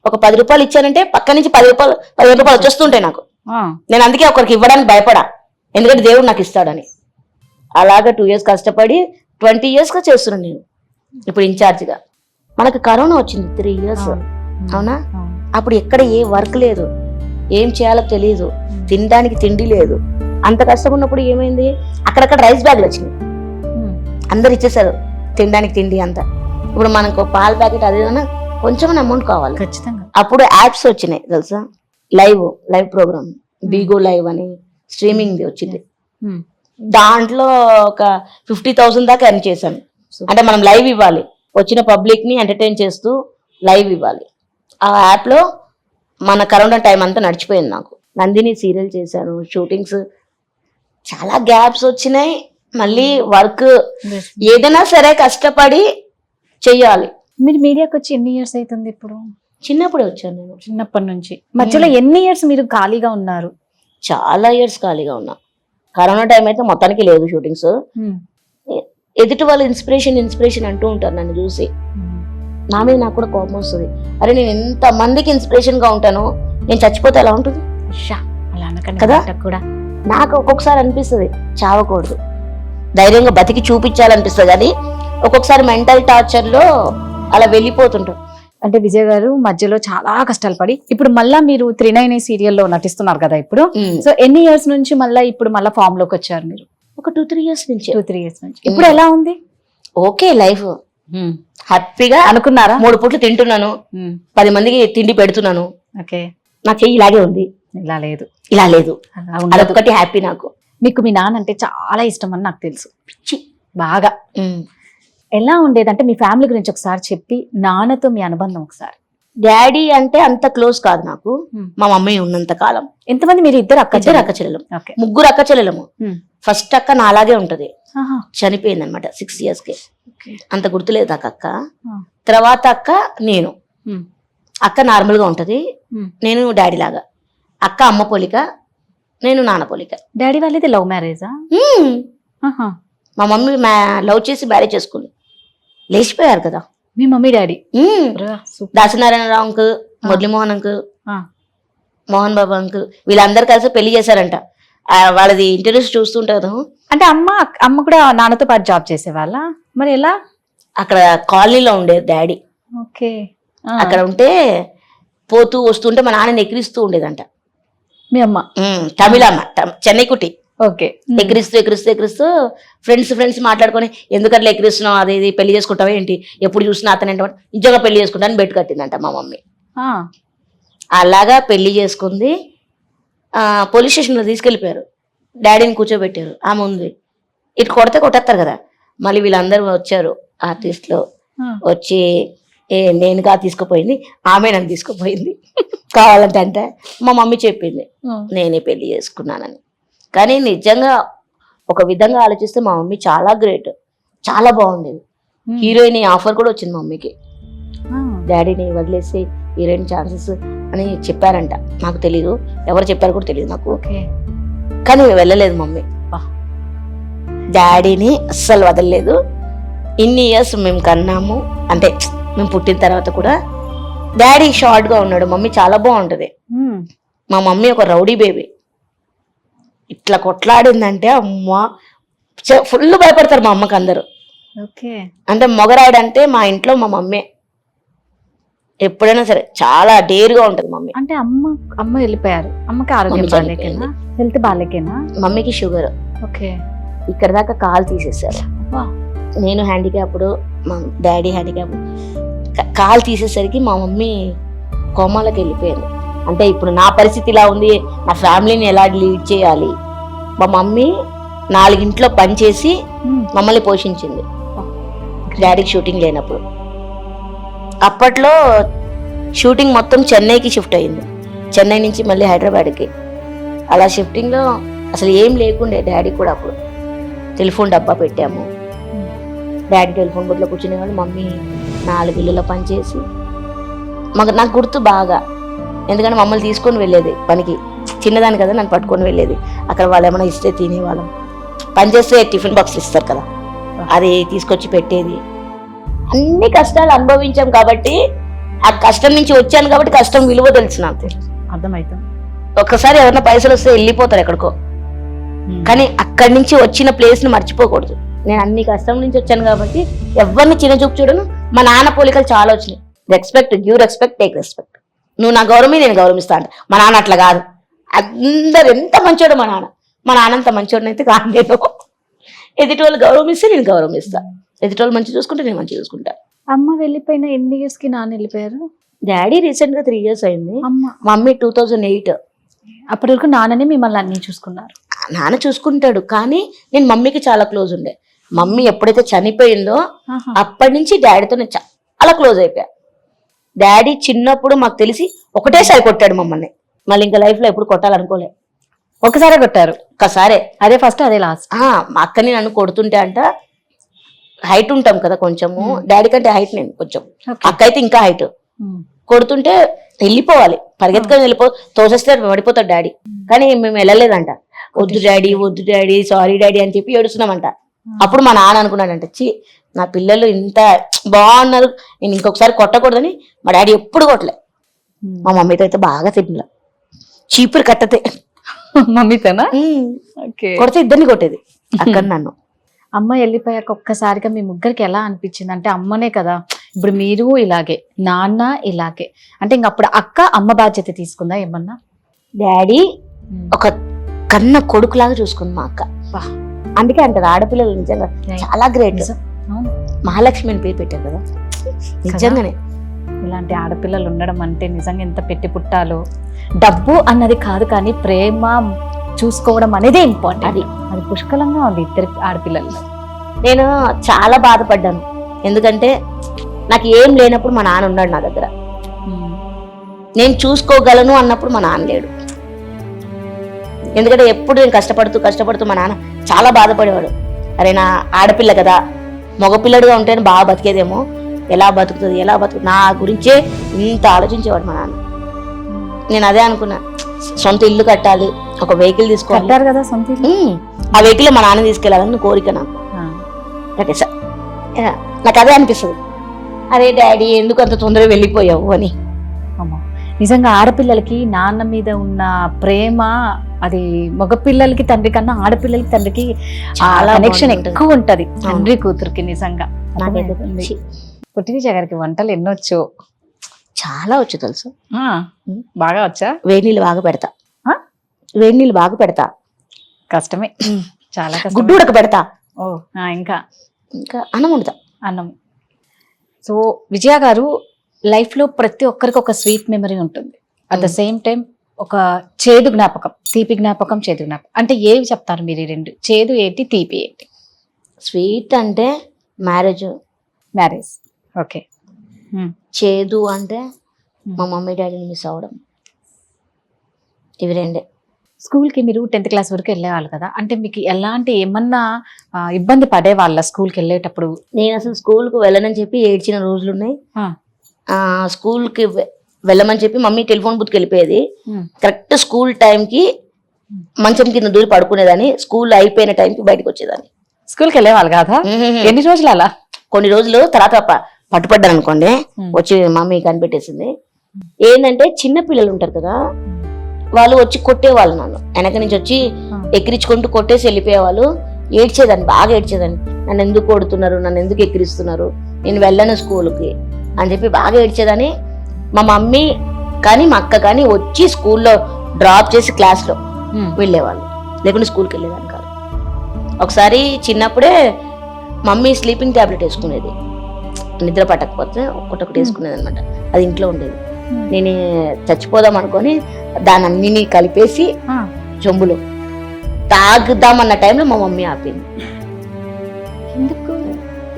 ఒక 10 రూపాయలు ఇచ్చానంటే పక్క నుంచి 10 రూపాయలు 15 రూపాయలు వచ్చేస్తుంటాయి నాకు. నేను అందుకే ఒకరికి ఇవ్వడానికి భయపడా, ఎందుకంటే దేవుడు నాకు ఇస్తాడని. అలాగా 2 years కష్టపడి 20 years గా చేస్తున్నాను నేను ఇప్పుడు ఇన్ఛార్జిగా. మనకు కరోనా వచ్చింది 3 years, అవునా? అప్పుడు ఎక్కడ ఏ వర్క్ లేదు, ఏం చేయాలో తెలియదు, తినడానికి తిండి లేదు. అంత కష్టం ఉన్నప్పుడు ఏమైంది, అక్కడక్కడ రైస్ బ్యాగ్లు వచ్చినాయి, అందరు ఇచ్చేసారు తినడానికి తిండి అంతా. ఇప్పుడు మనకు పాల ప్యాకెట్ అదేదన్నా కొంచెం అమౌంట్ కావాలి ఖచ్చితంగా. అప్పుడు యాప్స్ వచ్చినాయి తెలుసా, లైవ్ ప్రోగ్రామ్, బీగో లైవ్ అని స్ట్రీమింగ్ వచ్చింది. దాంట్లో ఒక 50,000 దాకా ఎర్న్ చేశాను. అంటే మనం లైవ్ ఇవ్వాలి, వచ్చిన పబ్లిక్ ని ఎంటర్టైన్ చేస్తూ లైవ్ ఇవ్వాలి. ఆ యాప్ లో మన కరోనా టైం అంతా నడిచిపోయింది నాకు. నందిని సీరియల్ చేశాను, షూటింగ్స్, చాలా గ్యాప్స్ వచ్చినాయి. మళ్ళీ వర్క్ ఏదైనా సరే కష్టపడి చెయ్యాలి. మీరు మీడియాకి వచ్చి ఎన్ని ఇయర్స్ అవుతుంది ఇప్పుడు? చిన్నప్పుడే వచ్చాను నేను. చిన్నప్పటి నుంచి. మధ్యలో ఎన్ని ఇయర్స్ మీరు ఖాళీగా ఉన్నారు? చాలా ఇయర్స్ ఖాళీగా ఉన్నా. కరోనా టైం అయితే మొత్తానికి లేదు షూటింగ్స్. ఎదుటి వాళ్ళు ఇన్స్పిరేషన్ అంటూ ఉంటారు నన్ను చూసి. నా మీద నాకు కూడా కోపం వస్తుంది, అరే నేను ఎంత మందికి ఇన్స్పిరేషన్ గా ఉంటాను, నేను చచ్చిపోతే ఎలా ఉంటుంది కదా. నాకు ఒక్కొక్కసారి అనిపిస్తుంది చావకూడదు, ధైర్యంగా బతికి చూపించాలనిపిస్తుంది. కానీ ఒక్కొక్కసారి మెంటల్ టార్చర్ లో అలా వెళ్ళిపోతుంటాం. అంటే విజయ్ గారు మధ్యలో చాలా కష్టాలు పడి ఇప్పుడు మళ్ళా మీరు 399 సీరియల్లో నటిస్తున్నారు కదా ఇప్పుడు. సో ఎన్ని ఇయర్స్ నుంచి మళ్ళీ ఇప్పుడు మళ్ళీ ఫామ్ లోకి వచ్చారు మీరు? ఒక 2-3 years నుంచి. 2-3 years నుంచి. ఇప్పుడు ఎలా ఉంది? ఓకే, లైఫ్ హ్యాపీగా అనుకున్నారా. 3 పూట్లు తింటున్నాను, 10 మందికి తిండి పెడుతున్నాను. ఓకే, నా చెయ్యి ఇలాగే ఉంది, ఇలా లేదు, అదొక్కటి హ్యాపీ నాకు. మీకు మీ నాన్న అంటే చాలా ఇష్టం అని నాకు తెలుసు, బాగా. ఎలా ఉండేది అంటే మీ ఫ్యామిలీ గురించి ఒకసారి చెప్పి, నాన్నతో మీ అనుబంధం ఒకసారి. డాడీ అంటే అంత క్లోజ్ కాదు నాకు, మా మమ్మీ ఉన్నంత కాలం. ఎంతమంది మీరు? ఇద్దరు అక్క చెల్లెలు, 3 అక్క చెల్లెలము. ఫస్ట్ అక్క నా అలాగే ఉంటది, చనిపోయింది అనమాట 6 years కి. అంత గుర్తులేదు నాకు అక్క. తర్వాత అక్క నేను. అక్క నార్మల్ గా ఉంటది, నేను డాడీ లాగా. అక్క అమ్మ పోలిక, నేను నాన్న పోలిక. డాడీ వాళ్ళది లవ్ మ్యారేజా? మా మమ్మీ లవ్ చేసి మ్యారేజ్ చేసుకుంది, లేచిపోయారు కదా మీ mummy daddy. Dasanarayanarao uncle, Muralimohan uncle, Mohan Babu uncle, వీళ్ళందరూ కలిసి పెళ్లి చేశారంట. వాళ్ళది ఇంటర్వ్యూస్ చూస్తుంటారు. అంటే అమ్మ కూడా నాన్నతో పాటు జాబ్ చేసేవాళ్ళ? మరి ఎలా? అక్కడ కాలనీలో ఉండేది డాడీ. ఓకే. అక్కడ ఉంటే పోతూ వస్తుంటే మా నాన్నని ఎక్కిరిస్తూ ఉండేదంట మీ అమ్మ. తమిళమ్మ, చెన్నై కుట్టి. ఓకే. ఎక్కిరిస్తూ ఫ్రెండ్స్ మాట్లాడుకొని, ఎందుకట్లా ఎక్కిరిస్తున్నావు, అది పెళ్లి చేసుకుంటావా ఏంటి, ఎప్పుడు చూసినా అతను ఏంటో నిజంగా పెళ్లి చేసుకుంటాను బెట్ కట్టిందంట మా మమ్మీ. అలాగా పెళ్లి చేసుకుంది. పోలీస్ స్టేషన్లో తీసుకెళ్లిపోయారు. డాడీని కూర్చోబెట్టారు, ఆమె ఉంది. ఇటు కొడితే కొట్టేస్తారు కదా. మళ్ళీ వీళ్ళందరూ వచ్చారు ఆర్టిస్టులు వచ్చి నేనుగా తీసుకుపోయింది, ఆమె నన్ను తీసుకుపోయింది కావాలంటే. అంటే మా మమ్మీ చెప్పింది నేనే పెళ్లి చేసుకున్నానని. కానీ నిజంగా ఒక విధంగా ఆలోచిస్తే మా మమ్మీ చాలా గ్రేట్, చాలా బాగుండేది. హీరోయిన్ ఆఫర్ కూడా వచ్చింది మా మమ్మీకి. డాడీని వదిలేసి హీరోయిన్ ఛాన్సెస్ అని చెప్పారంట, నాకు తెలీదు, ఎవరు చెప్పారు కూడా తెలియదు నాకు. కానీ వెళ్ళలేదు మమ్మీ, డాడీని అస్సలు వదలలేదు. ఇన్ని ఇయర్స్ మేము కన్నాము, అంటే మేము పుట్టిన తర్వాత కూడా డాడీ షార్ట్ గా ఉన్నాడు, మమ్మీ చాలా బాగుంటది. మా మమ్మీ ఒక రౌడీ బేబీ, ఇట్లా కొట్లాడిందంటే అమ్మ ఫుల్ భయపడతారు మా అమ్మకి అందరూ. అంటే మొగరాడంటే మా ఇంట్లో మా మమ్మీ ఎప్పుడైనా సరే చాలా డేర్గా ఉంటది మమ్మీ. అంటే అమ్మ వెళ్ళిపోయారు, అమ్మకి ఆరోగ్యం బాగాలేకేనా, హెల్త్ బాగాలేకేనా? మమ్మీకి షుగర్, ఇక్కడ దాకా కాలు తీసేసారు. నేను హ్యాండిక్యాప్డ్, మా డాడీ హ్యాండిక్యాప్. కాలు తీసేసరికి మా మమ్మీ కోమాలోకి వెళ్ళిపోయింది. అంటే ఇప్పుడు నా పరిస్థితి ఇలా ఉంది, నా ఫ్యామిలీని ఎలా లీడ్ చేయాలి. మా మమ్మీ 4 ఇంట్లో పనిచేసి మమ్మల్ని పోషించింది డాడీకి షూటింగ్ లేనప్పుడు. అప్పట్లో షూటింగ్ మొత్తం చెన్నైకి షిఫ్ట్ అయింది, చెన్నై నుంచి మళ్ళీ హైదరాబాద్కి. అలా షిఫ్టింగ్లో అసలు ఏం లేకుండే డాడీ కూడా. అప్పుడు టెలిఫోన్ డబ్బా పెట్టాము, డాడీ టెలిఫోన్ బుట్లో కూర్చునేవాళ్ళు, మమ్మీ 4 ఇళ్ళలో పనిచేసి. నాకు గుర్తు బాగా, ఎందుకంటే మమ్మల్ని తీసుకొని వెళ్ళేది పనికి, చిన్నదాన్ని కదా, నన్ను పట్టుకొని వెళ్ళేది. అక్కడ వాళ్ళు ఏమైనా ఇస్తే తినేవాళ్ళం, పనిచేస్తే టిఫిన్ బాక్స్ ఇస్తారు కదా, అది తీసుకొచ్చి పెట్టేది. అన్ని కష్టాలు అనుభవించాం కాబట్టి, ఆ కష్టం నుంచి వచ్చాను కాబట్టి కష్టం విలువ తెలుసు నాకు, అర్థమవుతుంది. ఒక్కసారి ఎవరైనా పైసలు వస్తే వెళ్ళిపోతారు ఎక్కడికో, కానీ అక్కడి నుంచి వచ్చిన ప్లేస్ ని మర్చిపోకూడదు. నేను అన్ని కష్టం నుంచి వచ్చాను కాబట్టి ఎవరిని చిన్న చూపు చూడను. మా నాన్న పోలికలు చాలా వచ్చినాయి. Respect, give respect, take respect. నువ్వు నా గౌరవమే నేను గౌరవిస్తా అంట. మా నాన్న అట్లా కాదు, అందరు ఎంత మంచోడు మా నాన్న అంత మంచోడిని అయితే కాదు. నేను ఎదుటి వాళ్ళు గౌరవిస్తే నేను గౌరవిస్తా, ఎదుటి వాళ్ళు మంచి చూసుకుంటే నేను మంచి చూసుకుంటా. అమ్మ వెళ్ళిపోయిన ఎన్ని ఇయర్స్ కి నాన్న వెళ్ళిపోయారు? డాడీ రీసెంట్ గా 3 years అయింది, మమ్మీ 2008. అప్పటి వరకు నాన్ననే మిమ్మల్ని అన్ని చూసుకున్నారు? నాన్న చూసుకుంటాడు, కానీ నేను మమ్మీకి చాలా క్లోజ్ ఉండే. మమ్మీ ఎప్పుడైతే చనిపోయిందో అప్పటి నుంచి డాడీతో నేను చాలా క్లోజ్ అయిపోయా. డాడీ చిన్నప్పుడు మాకు తెలిసి ఒకటేసారి కొట్టాడు మమ్మల్ని, మళ్ళీ ఇంకా లైఫ్ లో ఎప్పుడు కొట్టాలనుకోలే. ఒకసారే కొట్టారు? ఒకసారే, అదే ఫస్ట్ అదే లాస్ట్. మా అక్కని నన్ను కొడుతుంటే అంట, హైట్ ఉంటాం కదా కొంచెము, డాడీ కంటే హైట్ నేను కొంచెం, అక్క అయితే ఇంకా హైట్. కొడుతుంటే వెళ్ళిపోవాలి, పరిగెత్తుకొని తోసేస్తే పడిపోతాడు డాడీ. కానీ మేము వెళ్ళలేదంట, వద్దు డాడీ సారీ డాడీ అని చెప్పి ఏడుస్తున్నామంట. అప్పుడు మా నాన్న అనుకున్నాడంట, నా పిల్లలు ఇంత బాగున్నారు, నేను ఇంకొకసారి కొట్టకూడదని. మా డాడీ ఎప్పుడు కొట్టలే, మా మమ్మీతో అయితే బాగా తిట్టిన, చీపురు కట్టతే మమ్మీతోనా? కొడితే ఇద్దరిని కొట్టేది అక్కడ నన్ను. అమ్మ వెళ్ళిపోయాక ఒక్కసారిగా మీ ముగ్గురికి ఎలా అనిపించింది? అంటే అమ్మనే కదా, ఇప్పుడు మీరు ఇలాగే, నాన్న ఇలాగే, అంటే ఇంక అప్పుడు అమ్మ బాధ్యత తీసుకుందా ఏమన్నా? డాడీ ఒక కన్న కొడుకులాగా చూసుకుంది మా అక్క. అందుకే అంటారు ఆడపిల్లలు నిజంగా చాలా గ్రేట్. మహాలక్ష్మి అని పేరు పెట్టారు కదా, నిజంగానే ఇలాంటి ఆడపిల్లలు ఉండడం అంటే నిజంగా ఎంత పెట్టి పుట్టాలో. డబ్బు అన్నది కాదు, కానీ ప్రేమ చూసుకోవడం అనేది ఇంపార్టెంట్. అది పుష్కలంగా ఉంది ఇద్దరు ఆడపిల్లలు. నేను చాలా బాధపడ్డాను, ఎందుకంటే నాకు ఏం లేనప్పుడు మా నాన్న ఉన్నాడు నా దగ్గర, నేను చూసుకోగలను అన్నప్పుడు మా నాన్న లేడు. ఎందుకంటే ఎప్పుడు నేను కష్టపడుతూ మా నాన్న చాలా బాధపడేవాడు. అరే నా ఆడపిల్ల కదా, మగపిల్లడుగా ఉంటేనే బాగా బతికేదేమో, ఎలా బతుకుతుంది నా గురించే ఇంత ఆలోచించేవాడు మా నాన్న. నేను అదే అనుకున్నా, సొంత ఇల్లు కట్టాలి, ఒక వెహికల్ తీసుకోవాలి కదా సొంత ఇల్లు. ఆ వెహికల్ మా నాన్న తీసుకెళ్ళాలని కోరిక నాకు. నాకు అదే అనిపిస్తుంది, అరే డాడీ ఎందుకు అంత తొందరగా వెళ్ళిపోయావు అని. నిజంగా ఆడపిల్లలకి నాన్న మీద ఉన్న ప్రేమ, అది మగపిల్లలకి తండ్రి కన్నా ఆడపిల్లలకి తండ్రికి చాలా కనెక్షన్ ఎక్కువ ఉంటది, తండ్రి కూతురికి. నిజంగా పుట్టినిజ గారికి వంటలు ఎన్నొచ్చు? చాలా వచ్చు తెలుసు. బాగా వచ్చా? వేడి నీళ్ళు బాగా పెడతా. కష్టమే, చాలా కష్టం. గుడ్డు ఉడక పెడతా. ఇంకా అన్నం వండుతా. అన్నం. సో విజయ గారు లైఫ్ లో ప్రతి ఒక్కరికి ఒక స్వీట్ మెమరీ ఉంటుంది, అట్ ద సేమ్ టైం ఒక చేదు జ్ఞాపకం, తీపి జ్ఞాపకం, చేదు జ్ఞాపకం అంటే ఏవి చెప్తారు మీరు? ఈ రెండు, చేదు ఏంటి, తీపి ఏంటి? స్వీట్ అంటే మ్యారేజ్, ఓకే. చేదు అంటే మా మమ్మీ డాడీని మిస్ అవ్వడం. ఇవి రెండే. స్కూల్కి మీరు 10th క్లాస్ వరకు వెళ్ళేవాళ్ళు కదా, అంటే మీకు ఎలాంటి ఏమన్నా ఇబ్బంది పడేవాళ్ళ స్కూల్కి వెళ్ళేటప్పుడు? నేను అసలు స్కూల్కి వెళ్ళనని చెప్పి ఏడ్చిన రోజులు ఉన్నాయి. ఆ, స్కూల్కి వెళ్ళమని చెప్పి మమ్మీ టెలిఫోన్ బుత్కి వెళ్ళిపోయేది. కరెక్ట్ స్కూల్ టైంకి మంచం కింద దూరి పడుకునేదాన్ని, స్కూల్ అయిపోయిన టైంకి బయటకు వచ్చేదాన్ని. స్కూల్కి వెళ్ళేవాళ్ళు కాదా? ఎన్ని రోజులు అలా? కొన్ని రోజులు తర్వాత పట్టుపడ్డాను అనుకోండి, వచ్చి మమ్మీ కనిపెట్టేసింది. ఏంటంటే చిన్న పిల్లలు ఉంటారు కదా, వాళ్ళు వచ్చి కొట్టేవాళ్ళు, నన్ను వెనక నుంచి వచ్చి ఎక్కిరించుకుంటూ కొట్టేసి వెళ్ళిపోయేవాళ్ళు. ఏడ్చేదాన్ని, బాగా ఏడ్చేదాన్ని. నన్ను ఎందుకు కొడుతున్నారు, నన్ను ఎందుకు ఎక్కిరిస్తున్నారు, నేను వెళ్ళను స్కూల్కి అని చెప్పి బాగా ఏడ్చేదాన్ని. మా మమ్మీ కానీ మా అక్క కానీ వచ్చి స్కూల్లో డ్రాప్ చేసి క్లాస్లో వెళ్ళేవాళ్ళు, లేకుంటే స్కూల్కి వెళ్ళేదాన్ని కాదు. ఒకసారి చిన్నప్పుడే మమ్మీ స్లీపింగ్ ట్యాబ్లెట్ వేసుకునేది, నిద్ర పట్టకపోతే ఒకటొకటి వేసుకునేది అనమాట. అది ఇంట్లో ఉండేది. నేను చచ్చిపోదాం అనుకొని దాని అన్ని కలిపేసి చెంబులో తాగుదామన్న టైంలో మా మమ్మీ ఆపింది. ఎందుకు?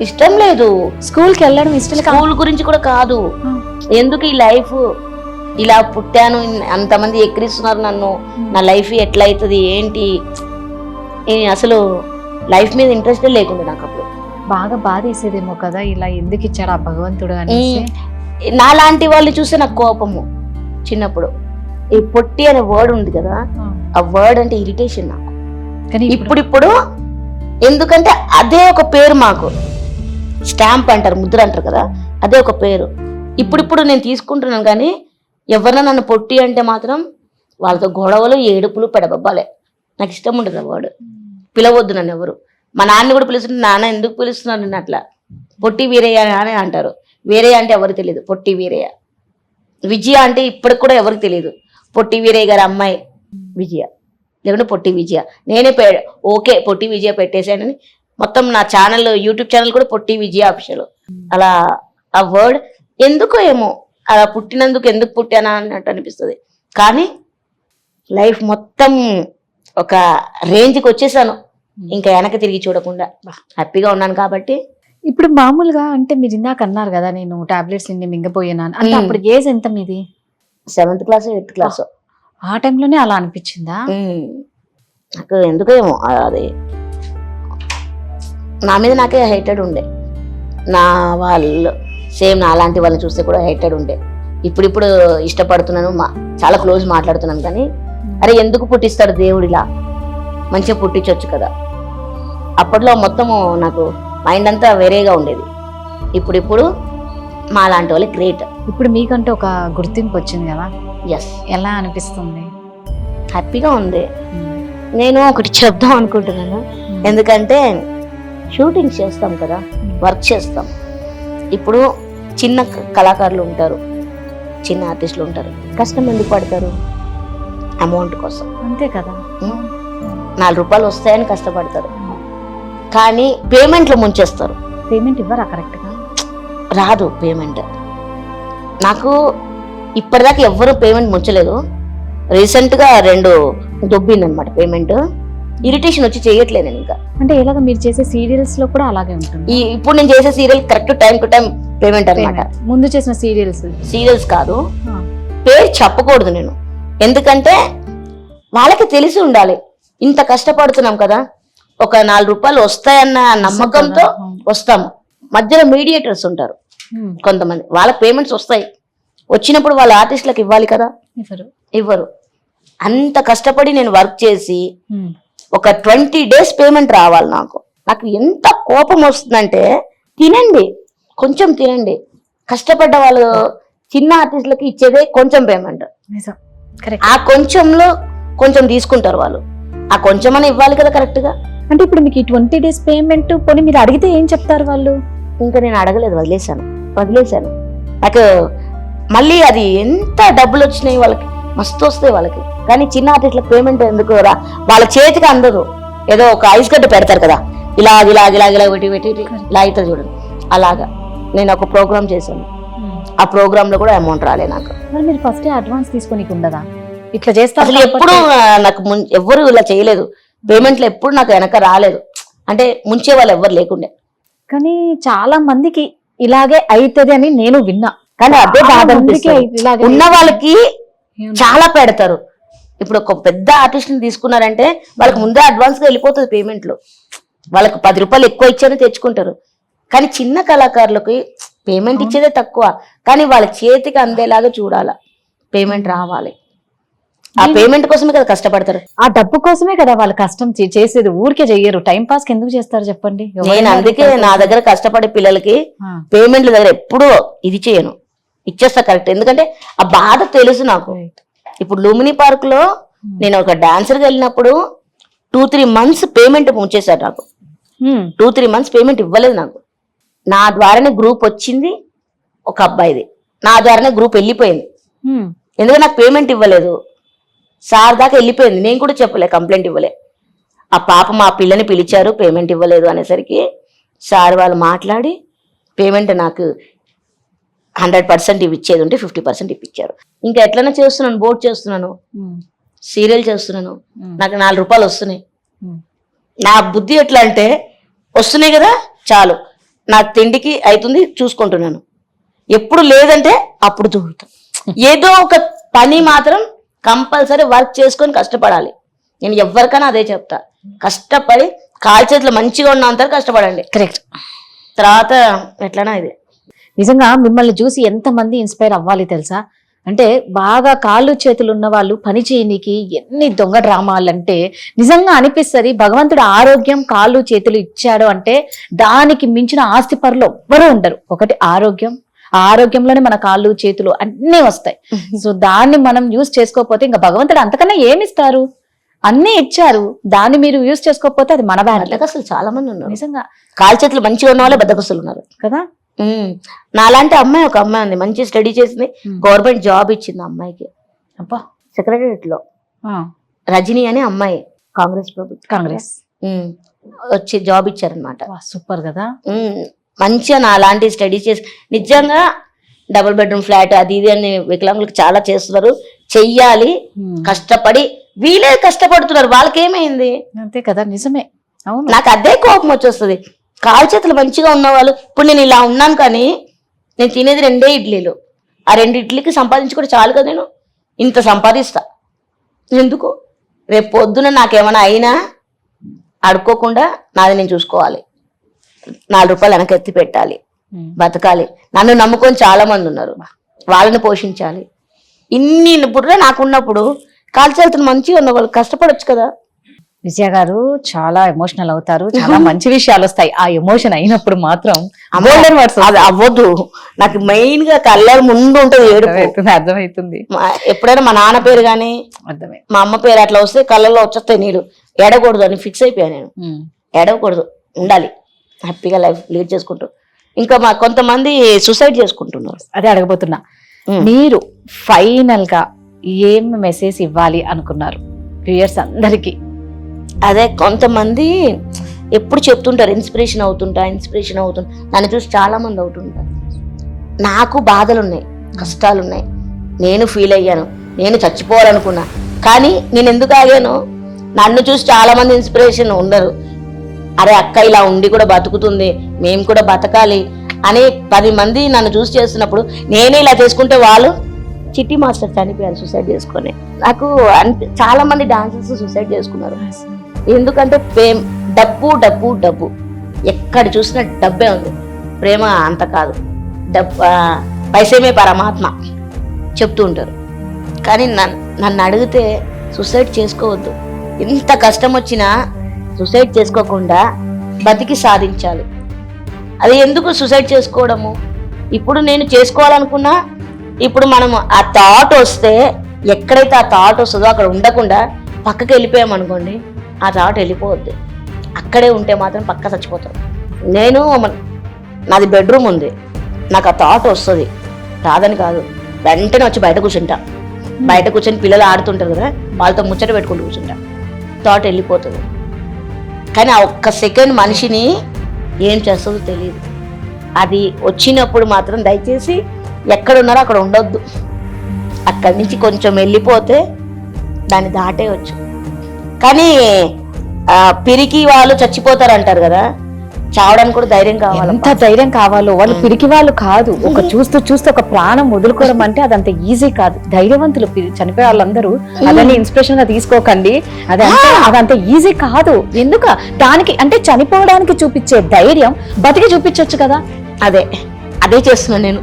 ఇష్టం లేదు స్కూల్కి వెళ్ళడం, ఇష్టం. స్కూల్ గురించి కూడా కాదు, ఎందుకు ఈ లైఫ్ ఇలా పుట్టాను, అంతమంది ఎక్కిరిస్తున్నారు నన్ను, నా లైఫ్ ఎట్లా అవుతుంది ఏంటి, అసలు లైఫ్ మీద ఇంట్రెస్ట్ లేకుండా నాకు అప్పుడు. బాగా బాధ వేసేదేమో కదా, ఇలా ఎందుకు ఇచ్చాడు ఆ భగవంతుడు అని. నాలాంటి వాళ్ళు చూస్తే నాకు కోపము. చిన్నప్పుడు ఈ పొట్టి అనే వర్డ్ ఉంది కదా, ఆ వర్డ్ అంటే ఇరిటేషన్ నాకు. కానీ ఇప్పుడు ఎందుకంటే అదే ఒక పేరు, మాకు స్టాంప్ అంటారు, ముద్ర అంటారు కదా, అదే ఒక పేరు. ఇప్పుడు నేను తీసుకుంటున్నాను. కానీ ఎవరన్నా నన్ను పొట్టి అంటే మాత్రం వాళ్ళతో గొడవలు, ఏడుపులు, పెడబబ్బాలే. నాకు ఇష్టం ఉండదు ఆ వర్డ్. పిలవద్దు నన్ను ఎవరు. మా నాన్న కూడా పిలుస్తుంటే, నాన్న ఎందుకు పిలుస్తున్నారు నిన్ను అట్లా, పొట్టి వీరయ్య అని అంటారు. వీరయ్య అంటే ఎవరికి తెలియదు, పొట్టి వీరయ్య. విజయ అంటే ఇప్పటికి కూడా ఎవరికి తెలియదు. పొట్టి వీరయ్య గారి అమ్మాయి విజయ, లేకుంటే పొట్టి విజయ. నేనే ఓకే పొట్టి విజయ పెట్టేశానని మొత్తం నా ఛానల్, యూట్యూబ్ ఛానల్ కూడా పొట్టి విజయ అఫీషియల్. అలా ఆ వర్డ్ ఎందుకో ఏమో, అలా పుట్టినందుకు ఎందుకు పుట్టానా అన్నట్టు అనిపిస్తుంది. కానీ లైఫ్ మొత్తం ఒక రేంజ్కి వచ్చేసాను, ఇంకా వెనక తిరిగి చూడకుండా హ్యాపీగా ఉన్నాను. కాబట్టి ఇప్పుడు మామూలుగా అంటే మీరు ఇందాక అన్నారు కదా, నేను టాబ్లెట్స్ నిన్ను మింగపోయాను అంటే, అప్పుడు ఏజ్ ఎంత మీది? 7th class 8th class. ఆ టైంలోనే అలా అనిపించిందా? నాకు ఎందుకో ఏమో అది నా మీద నాకే హేటెడ్ ఉండే. నా వాళ్ళు సేమ్ నా అలాంటి వాళ్ళని చూస్తే కూడా హేటెడ్ ఉండే. ఇప్పుడు ఇష్టపడుతున్నాను, చాలా క్లోజ్ మాట్లాడుతున్నాను. కానీ అరే ఎందుకు పుట్టిస్తాడు దేవుడిలా, మంచిగా పుట్టించవచ్చు కదా. అప్పట్లో మొత్తము నాకు మైండ్ అంతా వేరేగా ఉండేది. ఇప్పుడు మా లాంటి వాళ్ళు గ్రేట్. ఇప్పుడు మీకంటే ఒక గుర్తింపు వచ్చింది కదా, ఎస్. ఎలా అనిపిస్తుంది? హ్యాపీగా ఉంది. నేను ఒకటి చెప్దాం అనుకుంటున్నాను, ఎందుకంటే షూటింగ్ చేస్తాం కదా, వర్క్ చేస్తాం. ఇప్పుడు చిన్న కళాకారులు ఉంటారు, చిన్న ఆర్టిస్టులు ఉంటారు, కష్టం ఎందుకు పడతారు? అమౌంట్ కోసం, అంతే కదా. 4 రూపాయలు వస్తాయని కష్టపడతారు, కానీ పేమెంట్లు ముంచేస్తారు. పేమెంట్ ఇవ్వరా కరెక్ట్గా? రాదు పేమెంట్. నాకు ఇప్పటిదాకా ఎవ్వరూ పేమెంట్ ముంచలేదు. రీసెంట్గా 2 దొబ్బిందనమాట పేమెంట్. ఇరిటేషన్ వచ్చి చేయట్లేదు నేను ఇంకా. అంటే ఎలాగ మీరు చేసే సీరియల్స్ లో కూడా అలాగే ఉంటుంది? ఇప్పుడు నేను చేసే serial correct time to time payment అనమాట. ముందు చేసిన సీరియల్స్ కాదు, పేరు చెప్పకూడదు నేను, ఎందుకంటే వాళ్ళకి తెలిసి ఉండాలి ఇంత కష్టపడుతున్నాం కదా, ఒక 4 రూపాయలు వస్తాయన్న నమ్మకంతో వస్తాము. మధ్యలో మీడియేటర్స్ ఉంటారు కొంతమంది, వాళ్ళకి పేమెంట్స్ వస్తాయి. వచ్చినప్పుడు వాళ్ళ ఆర్టిస్టులకు ఇవ్వాలి కదా, ఇవ్వరు. అంత కష్టపడి నేను వర్క్ చేసి ఒక 20 days పేమెంట్ రావాలి నాకు. నాకు ఎంత కోపం వస్తుందంటే, తినండి, కొంచెం తినండి. కష్టపడ్డ వాళ్ళు చిన్న ఆర్టిస్టులకి ఇచ్చేదే కొంచెం పేమెంట్. ఆ కొంచెంలో కొంచెం తీసుకుంటారు వాళ్ళు. ఆ కొంచెం అని ఇవ్వాలి కదా కరెక్ట్ గా. అంటే ఇప్పుడు మీకు 20 days పేమెంట్ పోనీ మీరు అడిగితే ఏం చెప్తారు వాళ్ళు? ఇంకా నేను అడగలేదు, వదిలేశాను. నాకు మళ్ళీ అది ఎంత డబ్బులు వచ్చినాయి వాళ్ళకి, మస్తు వస్తాయి వాళ్ళకి. కానీ చిన్న ఆర్టిస్టులకు పేమెంట్ ఎందుకు రా, వాళ్ళ చేతికి అందదు. ఏదో ఒక ఐస్ గడ్డ పెడతారు కదా, ఇలా పెట్టి ఇలా అవుతుంది చూడండి, అలాగా. నేను ఒక ప్రోగ్రామ్ చేశాను, ఆ ప్రోగ్రామ్ లో కూడా అమౌంట్ రాలే నాకు. మరి మీరు ఫస్ట్ అడ్వాన్స్ తీసుకొని ఉండదా? ఇట్లా చేస్తారు అసలు ఎప్పుడు నాకు ఎవ్వరు ఇలా చేయలేదు, పేమెంట్లు ఎప్పుడు నాకు వెనక రాలేదు, అంటే ముంచే వాళ్ళు ఎవ్వరు లేకుండే. కానీ చాలా మందికి ఇలాగే అవుతుంది అని నేను విన్నా. కానీ అదే బాధ అనిపిస్తుంది. ఇలాగే ఉన్న వాళ్ళకి చాలా పెడతారు. ఇప్పుడు ఒక పెద్ద ఆర్టిస్ట్ ని తీసుకున్నారంటే వాళ్ళకి ముందే అడ్వాన్స్ గా వెళ్ళిపోతుంది పేమెంట్లు, వాళ్ళకి 10 రూపాయలు ఎక్కువ ఇచ్చారని తెచ్చుకుంటారు. కానీ చిన్న కళాకారులకి పేమెంట్ ఇచ్చేదే తక్కువ, కానీ వాళ్ళ చేతికి అందేలాగా చూడాల, పేమెంట్ రావాలి. ఆ పేమెంట్ కోసమే కదా కష్టపడతారు, ఆ డబ్బు కోసమే కదా వాళ్ళు కష్టం చేసేది, ఊరికే చెయ్యరు. టైం పాస్ కి ఎందుకు చేస్తారు చెప్పండి? నేను అందుకే నా దగ్గర కష్టపడే పిల్లలకి పేమెంట్ల దగ్గర ఎప్పుడూ ఇది చేయను, ఇచ్చేస్తా కరెక్ట్. ఎందుకంటే ఆ బాధ తెలుసు నాకు. ఇప్పుడు లుమిని పార్క్ లో నేను ఒక డాన్సర్ గా వెళ్ళినప్పుడు 2-3 months పేమెంట్ ఉంచేశారు నాకు. 2-3 months పేమెంట్ ఇవ్వలేదు నాకు. నా ద్వారానే గ్రూప్ వచ్చింది, ఒక అబ్బాయిది నా ద్వారానే గ్రూప్ వెళ్ళిపోయింది. ఎందుకంటే నాకు పేమెంట్ ఇవ్వలేదు, సార్ దాకా వెళ్ళిపోయింది. నేను కూడా చెప్పలే, కంప్లైంట్ ఇవ్వలే. ఆ పాప మా పిల్లని పిలిచారు, పేమెంట్ ఇవ్వలేదు అనేసరికి సార్ వాళ్ళు మాట్లాడి పేమెంట్ నాకు 100% ఇచ్చేది ఉంటే 50% ఇప్పించారు. ఇంకా ఎట్లైనా చేస్తున్నాను, బోర్డు చేస్తున్నాను, సీరియల్ చేస్తున్నాను, నాకు 4 రూపాయలు వస్తున్నాయి. నా బుద్ధి ఎట్లా అంటే వస్తున్నాయి కదా చాలు, నా తిండికి అవుతుంది, చూసుకుంటున్నాను. ఎప్పుడు లేదంటే అప్పుడు దూరుతాను. ఏదో ఒక పని మాత్రం కంపల్సరీ వర్క్ చేసుకొని కష్టపడాలి. నేను ఎవరికైనా అదే చెప్తా, కష్టపడి కాలు చేతులు మంచిగా ఉన్నంత కష్టపడండి. కరెక్ట్. తర్వాత ఎట్లనా ఇది నిజంగా మిమ్మల్ని చూసి ఎంత మంది ఇన్స్పైర్ అవ్వాలి తెలుసా? అంటే బాగా కాళ్ళు చేతులు ఉన్న వాళ్ళు పని చేయనీకి ఎన్ని దొంగ డ్రామాలు అంటే నిజంగా అనిపిస్తుంది. భగవంతుడు ఆరోగ్యం కాళ్ళు చేతులు ఇచ్చాడు అంటే దానికి మించిన ఆస్తి పరులు ఎవ్వరూ ఉండరు. ఒకటి ఆరోగ్యం, ఆ ఆరోగ్యంలోనే మన కాళ్ళు చేతులు అన్నీ వస్తాయి. సో దాన్ని మనం యూజ్ చేసుకోకపోతే ఇంకా భగవంతుడు అంతకన్నా ఏమిస్తారు? అన్నీ ఇచ్చారు, దాన్ని మీరు యూజ్ చేసుకోకపోతే అది మన బ్యాడ్. అసలు చాలా మంది ఉన్నారు నిజంగా కాలు చేతులు మంచిగా ఉన్న వాళ్ళే బద్దకస్తులు ఉన్నారు కదా. నాలాంటి అమ్మాయి, ఒక అమ్మాయి ఉంది, మంచి స్టడీ చేసింది, గవర్నమెంట్ జాబ్ ఇచ్చింది అమ్మాయికి. అబ్బా, సెక్రటరియట్ లో రజనీ అనే అమ్మాయి, కాంగ్రెస్ ప్రభుత్వం, కాంగ్రెస్ వచ్చి జాబ్ ఇచ్చారనమాట. సూపర్ కదా. మంచిగా నా లాంటి స్టడీ చేసి నిజంగా డబుల్ బెడ్రూమ్ ఫ్లాట్ అది ఇది అని వికలాంగులకు చాలా చేస్తున్నారు, చెయ్యాలి. కష్టపడి వీళ్ళే కష్టపడుతున్నారు, వాళ్ళకి ఏమైంది? అంతే కదా, నిజమే. అవును, నాకు అదే కోపం వచ్చేస్తుంది. కాలు చేతులు మంచిగా ఉన్నవాళ్ళు, ఇప్పుడు నేను ఇలా ఉన్నాను కానీ నేను తినేది 2 ఇడ్లీలు, ఆ 2 ఇడ్లీకి సంపాదించుకుంటే చాలు కదా, నేను ఇంత సంపాదిస్తా ఎందుకు? రేపు పొద్దున నాకేమైనా అయినా అడుక్కోకుండా నాది నేను చూసుకోవాలి, 4 రూపాయలు వెనక ఎత్తి పెట్టాలి, బతకాలి. నన్ను నమ్ముకొని చాలా మంది ఉన్నారు, వాళ్ళని పోషించాలి. ఇన్ని బుర్ర నాకున్నప్పుడు కాలు చేతులు మంచిగా ఉన్న వాళ్ళు కష్టపడొచ్చు కదా. విజయ గారు చాలా ఎమోషనల్ అవుతారు, చాలా మంచి విషయాలు వస్తాయి. ఆ ఎమోషన్ అయినప్పుడు మాత్రం అది అవ్వదు. నాకు మెయిన్ గా కళ్ళ ముందు ఉంటది ఏడుపు. అర్థమవుతుంది. ఎప్పుడైనా మా నాన్న పేరు గానీ అర్థమైంది, మా అమ్మ పేరు అట్లా వస్తే కళ్ళల్లో వచ్చేస్తాయి నీళ్ళు. ఏడకూడదు అని ఫిక్స్ అయిపోయాను నేను, ఏడవకూడదు, ఉండాలి హ్యాపీగా లైఫ్ లీడ్ చేసుకుంటూ. ఇంకా మా కొంతమంది సూసైడ్ చేసుకుంటున్నారు. అదే అడగబోతున్నా, మీరు ఫైనల్ గా ఏం మెసేజ్ ఇవ్వాలి అనుకున్నారు వ్యూయర్స్ అందరికి? అదే, కొంతమంది ఎప్పుడు చెప్తుంటారు ఇన్స్పిరేషన్ అవుతుంటా. నన్ను చూసి చాలా మంది అవుతుంటారు. నాకు బాధలు ఉన్నాయి, కష్టాలు ఉన్నాయి, నేను ఫీల్ అయ్యాను, నేను చచ్చిపోవాలనుకున్నా. కానీ నేను ఎందుకు ఆగాను? నన్ను చూసి చాలా మంది ఇన్స్పిరేషన్ ఉండరు. అరే అక్క ఇలా ఉండి కూడా బతుకుతుంది, మేము కూడా బతకాలి అని 10 మంది నన్ను చూసి చేస్తున్నప్పుడు నేనే ఇలా చేసుకుంటే వాళ్ళు చిట్టి మాస్టర్ చనిపోయారు సూసైడ్ చేసుకొని. నాకు చాలా మంది డాన్సర్స్ సూసైడ్ చేసుకున్నారు. ఎందుకంటే డబ్బు డబ్బు డబ్బు, ఎక్కడ చూసినా డబ్బే ఉంది, ప్రేమ అంత కాదు. పైసేమే పరమాత్మ చెప్తూ ఉంటారు. కానీ నన్ను అడిగితే సూసైడ్ చేసుకోవద్దు. ఎంత కష్టం వచ్చినా సూసైడ్ చేసుకోకుండా బతికి సాధించాలి. అది ఎందుకు సూసైడ్ చేసుకోవడము? ఇప్పుడు నేను చేసుకోవాలనుకున్నా, ఇప్పుడు మనం ఆ థాట్ వస్తే ఎక్కడైతే ఆ థాట్ వస్తుందో అక్కడ ఉండకుండా పక్కకి వెళ్ళిపోయామనుకోండి, ఆ థాట్ వెళ్ళిపోవద్దు. అక్కడే ఉంటే మాత్రం పక్క చచ్చిపోతాం. నాది బెడ్రూమ్ ఉంది, నాకు ఆ థాట్ వస్తుంది, రాదని కాదు, వెంటనే వచ్చి బయట కూర్చుంటా. బయట కూర్చొని పిల్లలు ఆడుతుంటారు కదా, వాళ్ళతో ముచ్చట పెట్టుకుంటూ కూర్చుంటా. థాట్ వెళ్ళిపోతుంది. కానీ ఆ ఒక్క సెకండ్ మనిషిని ఏం చేస్తుందో తెలియదు. అది వచ్చినప్పుడు మాత్రం దయచేసి ఎక్కడున్నారో అక్కడ ఉండొద్దు. అక్కడి నుంచి కొంచెం వెళ్ళిపోతే దాన్ని దాటేయచ్చు. కానీ పిరికి వాళ్ళు చచ్చిపోతారు అంటారు కదా, చావడానికి కూడా ధైర్యం కావాలి. ఎంత ధైర్యం కావాలో. వాళ్ళు పిరికి వాళ్ళు కాదు. ఒక చూస్తూ ఒక ప్రాణం వదులుకోవడం అంటే అదంత ఈజీ కాదు. ధైర్యవంతులు చనిపోయే వాళ్ళందరూ. అదని ఇన్స్పిరేషన్ గా తీసుకోకండి. అదంత ఈజీ కాదు. ఎందుక దానికి అంటే చనిపోవడానికి చూపించే ధైర్యం బతికి చూపించవచ్చు కదా. అదే చేస్తున్నాను నేను.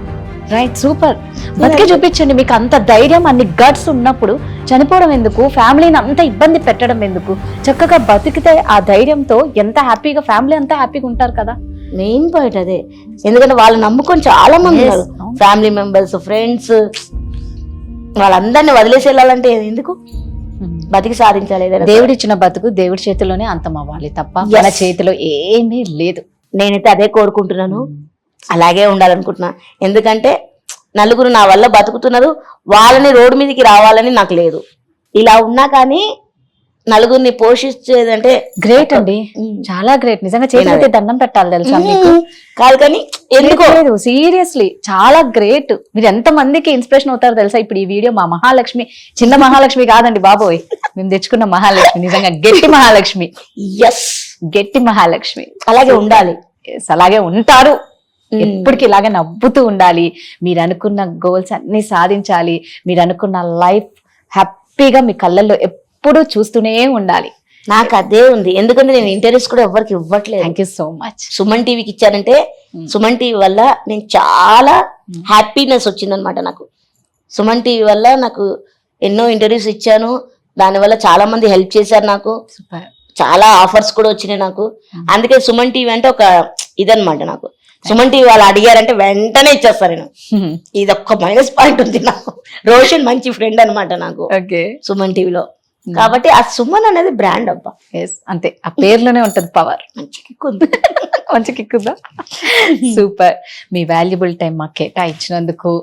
Right, super. బతికి చూపించండి. మీకు అంత ధైర్యం, అన్ని గట్స్ ఉన్నప్పుడు చనిపోవడం ఎందుకు, ఫ్యామిలీని అంత ఇబ్బంది పెట్టడం ఎందుకు? చక్కగా బతికితే ఆ ధైర్యంతో ఎంత హ్యాపీగా ఫ్యామిలీ అంతా హ్యాపీగా ఉంటారు కదా. మెయిన్ పాయింట్ అదే. ఎందుకంటే వాళ్ళు నమ్ముకొని చాలా మంది ఉన్నారు, ఫ్యామిలీ మెంబర్స్, ఫ్రెండ్స్, వాళ్ళందరినీ వదిలేసి వెళ్ళాలంటే ఎందుకు? బతికి సాధించాలి. దేవుడిచ్చిన బతుకు దేవుడి చేతిలోనే అంతం అవ్వాలి తప్ప మన చేతిలో ఏమీ లేదు. నేనైతే అదే కోరుకుంటున్నాను, అలాగే ఉండాలనుకుంటున్నా. ఎందుకంటే నలుగురు నా వల్ల బతుకుతున్నారు, వాళ్ళని రోడ్డు మీదకి రావాలని నాకు లేదు. ఇలా ఉన్నా కానీ నలుగురిని పోషించేదంటే గ్రేట్ అండి, చాలా గ్రేట్. నిజంగా చేతులైతే దండం పెట్టాలి తెలుసా మీకు. కాదు కానీ ఎందుకో సీరియస్లీ చాలా గ్రేట్. మీరు ఎంత మందికి ఇన్స్పిరేషన్ అవుతారో తెలుసా. ఇప్పుడు ఈ వీడియో మా మహాలక్ష్మి, చిన్న మహాలక్ష్మి కాదండి బాబోయ్, మేము తెచ్చుకున్న మహాలక్ష్మి, నిజంగా గట్టి మహాలక్ష్మి. ఎస్, గట్టి మహాలక్ష్మి. అలాగే ఉండాలి. అలాగే ఉంటారు. ఎప్పటికీ ఇలాగే నవ్వుతూ ఉండాలి. మీరు అనుకున్న గోల్స్ అన్ని సాధించాలి. మీరు అనుకున్న లైఫ్ హ్యాపీగా మీ కళ్ళల్లో ఎప్పుడూ చూస్తూనే ఉండాలి. నాకు అదే ఉంది. ఎందుకంటే నేను ఇంటర్వ్యూస్ కూడా ఎవరికి ఇవ్వట్లేదు. Thank you so much. Suman టీవీకి ఇచ్చానంటే సుమన్ టీవీ వల్ల నేను చాలా హ్యాపీనెస్ వచ్చిందనమాట. నాకు సుమన్ టీవీ వల్ల నాకు ఎన్నో ఇంటర్వ్యూస్ ఇచ్చాను, దానివల్ల చాలా మంది హెల్ప్ చేశారు. నాకు చాలా ఆఫర్స్ కూడా వచ్చినాయి నాకు. అందుకే సుమన్ టీవీ అంటే ఒక ఇదనమాట నాకు. సుమన్ టీవీ వాళ్ళు అడిగారంటే వెంటనే ఇచ్చేస్తాను నేను. ఇది ఒక్క మైనస్ పాయింట్ ఉంది నాకు. రోషన్ మంచి ఫ్రెండ్ అనమాట నాకు సుమన్ టీవీలో. కాబట్టి ఆ సుమన్ అనేది బ్రాండ్ అబ్బా. అంతే, ఆ పేర్లోనే ఉంటది పవర్. మంచి కిక్కుంది. మంచి కిక్కుందా. సూపర్. మీ వాల్యుబుల్ టైం మాకు కేటాయించినందుకు,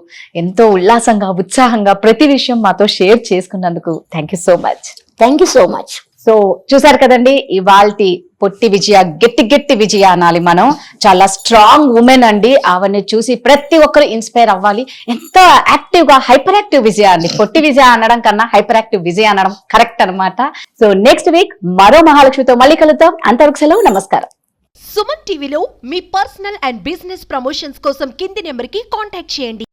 ఎంతో ఉల్లాసంగా ఉత్సాహంగా ప్రతి విషయం మాతో షేర్ చేసుకున్నందుకు thank you so much. Thank you so much. So చూసారు కదండి, ఇవాల్టి పొట్టి విజయ, గట్టి విజయ అనాలి మనం. చాలా స్ట్రాంగ్ ఉమెన్ అండి. ఆవిడని చూసి ప్రతి ఒక్కరు ఇన్స్పైర్ అవ్వాలి. ఎంత యాక్టివ్ గా, హైపర్ యాక్టివ్ విజయ అండి. పొట్టి విజయ అనడం కన్నా హైపర్ యాక్టివ్ విజయ అనడం కరెక్ట్ అనమాట. సో నెక్స్ట్ వీక్ మరో మహాలక్ష్మితో మళ్ళీ కలుద్దాం. అంతవరకు సెలవు, నమస్కారం. సుమన్ టీవీలో మీ పర్సనల్ అండ్ బిజినెస్ ప్రమోషన్స్ కోసం కింది నెంబర్కి కాంటాక్ట్ చేయండి.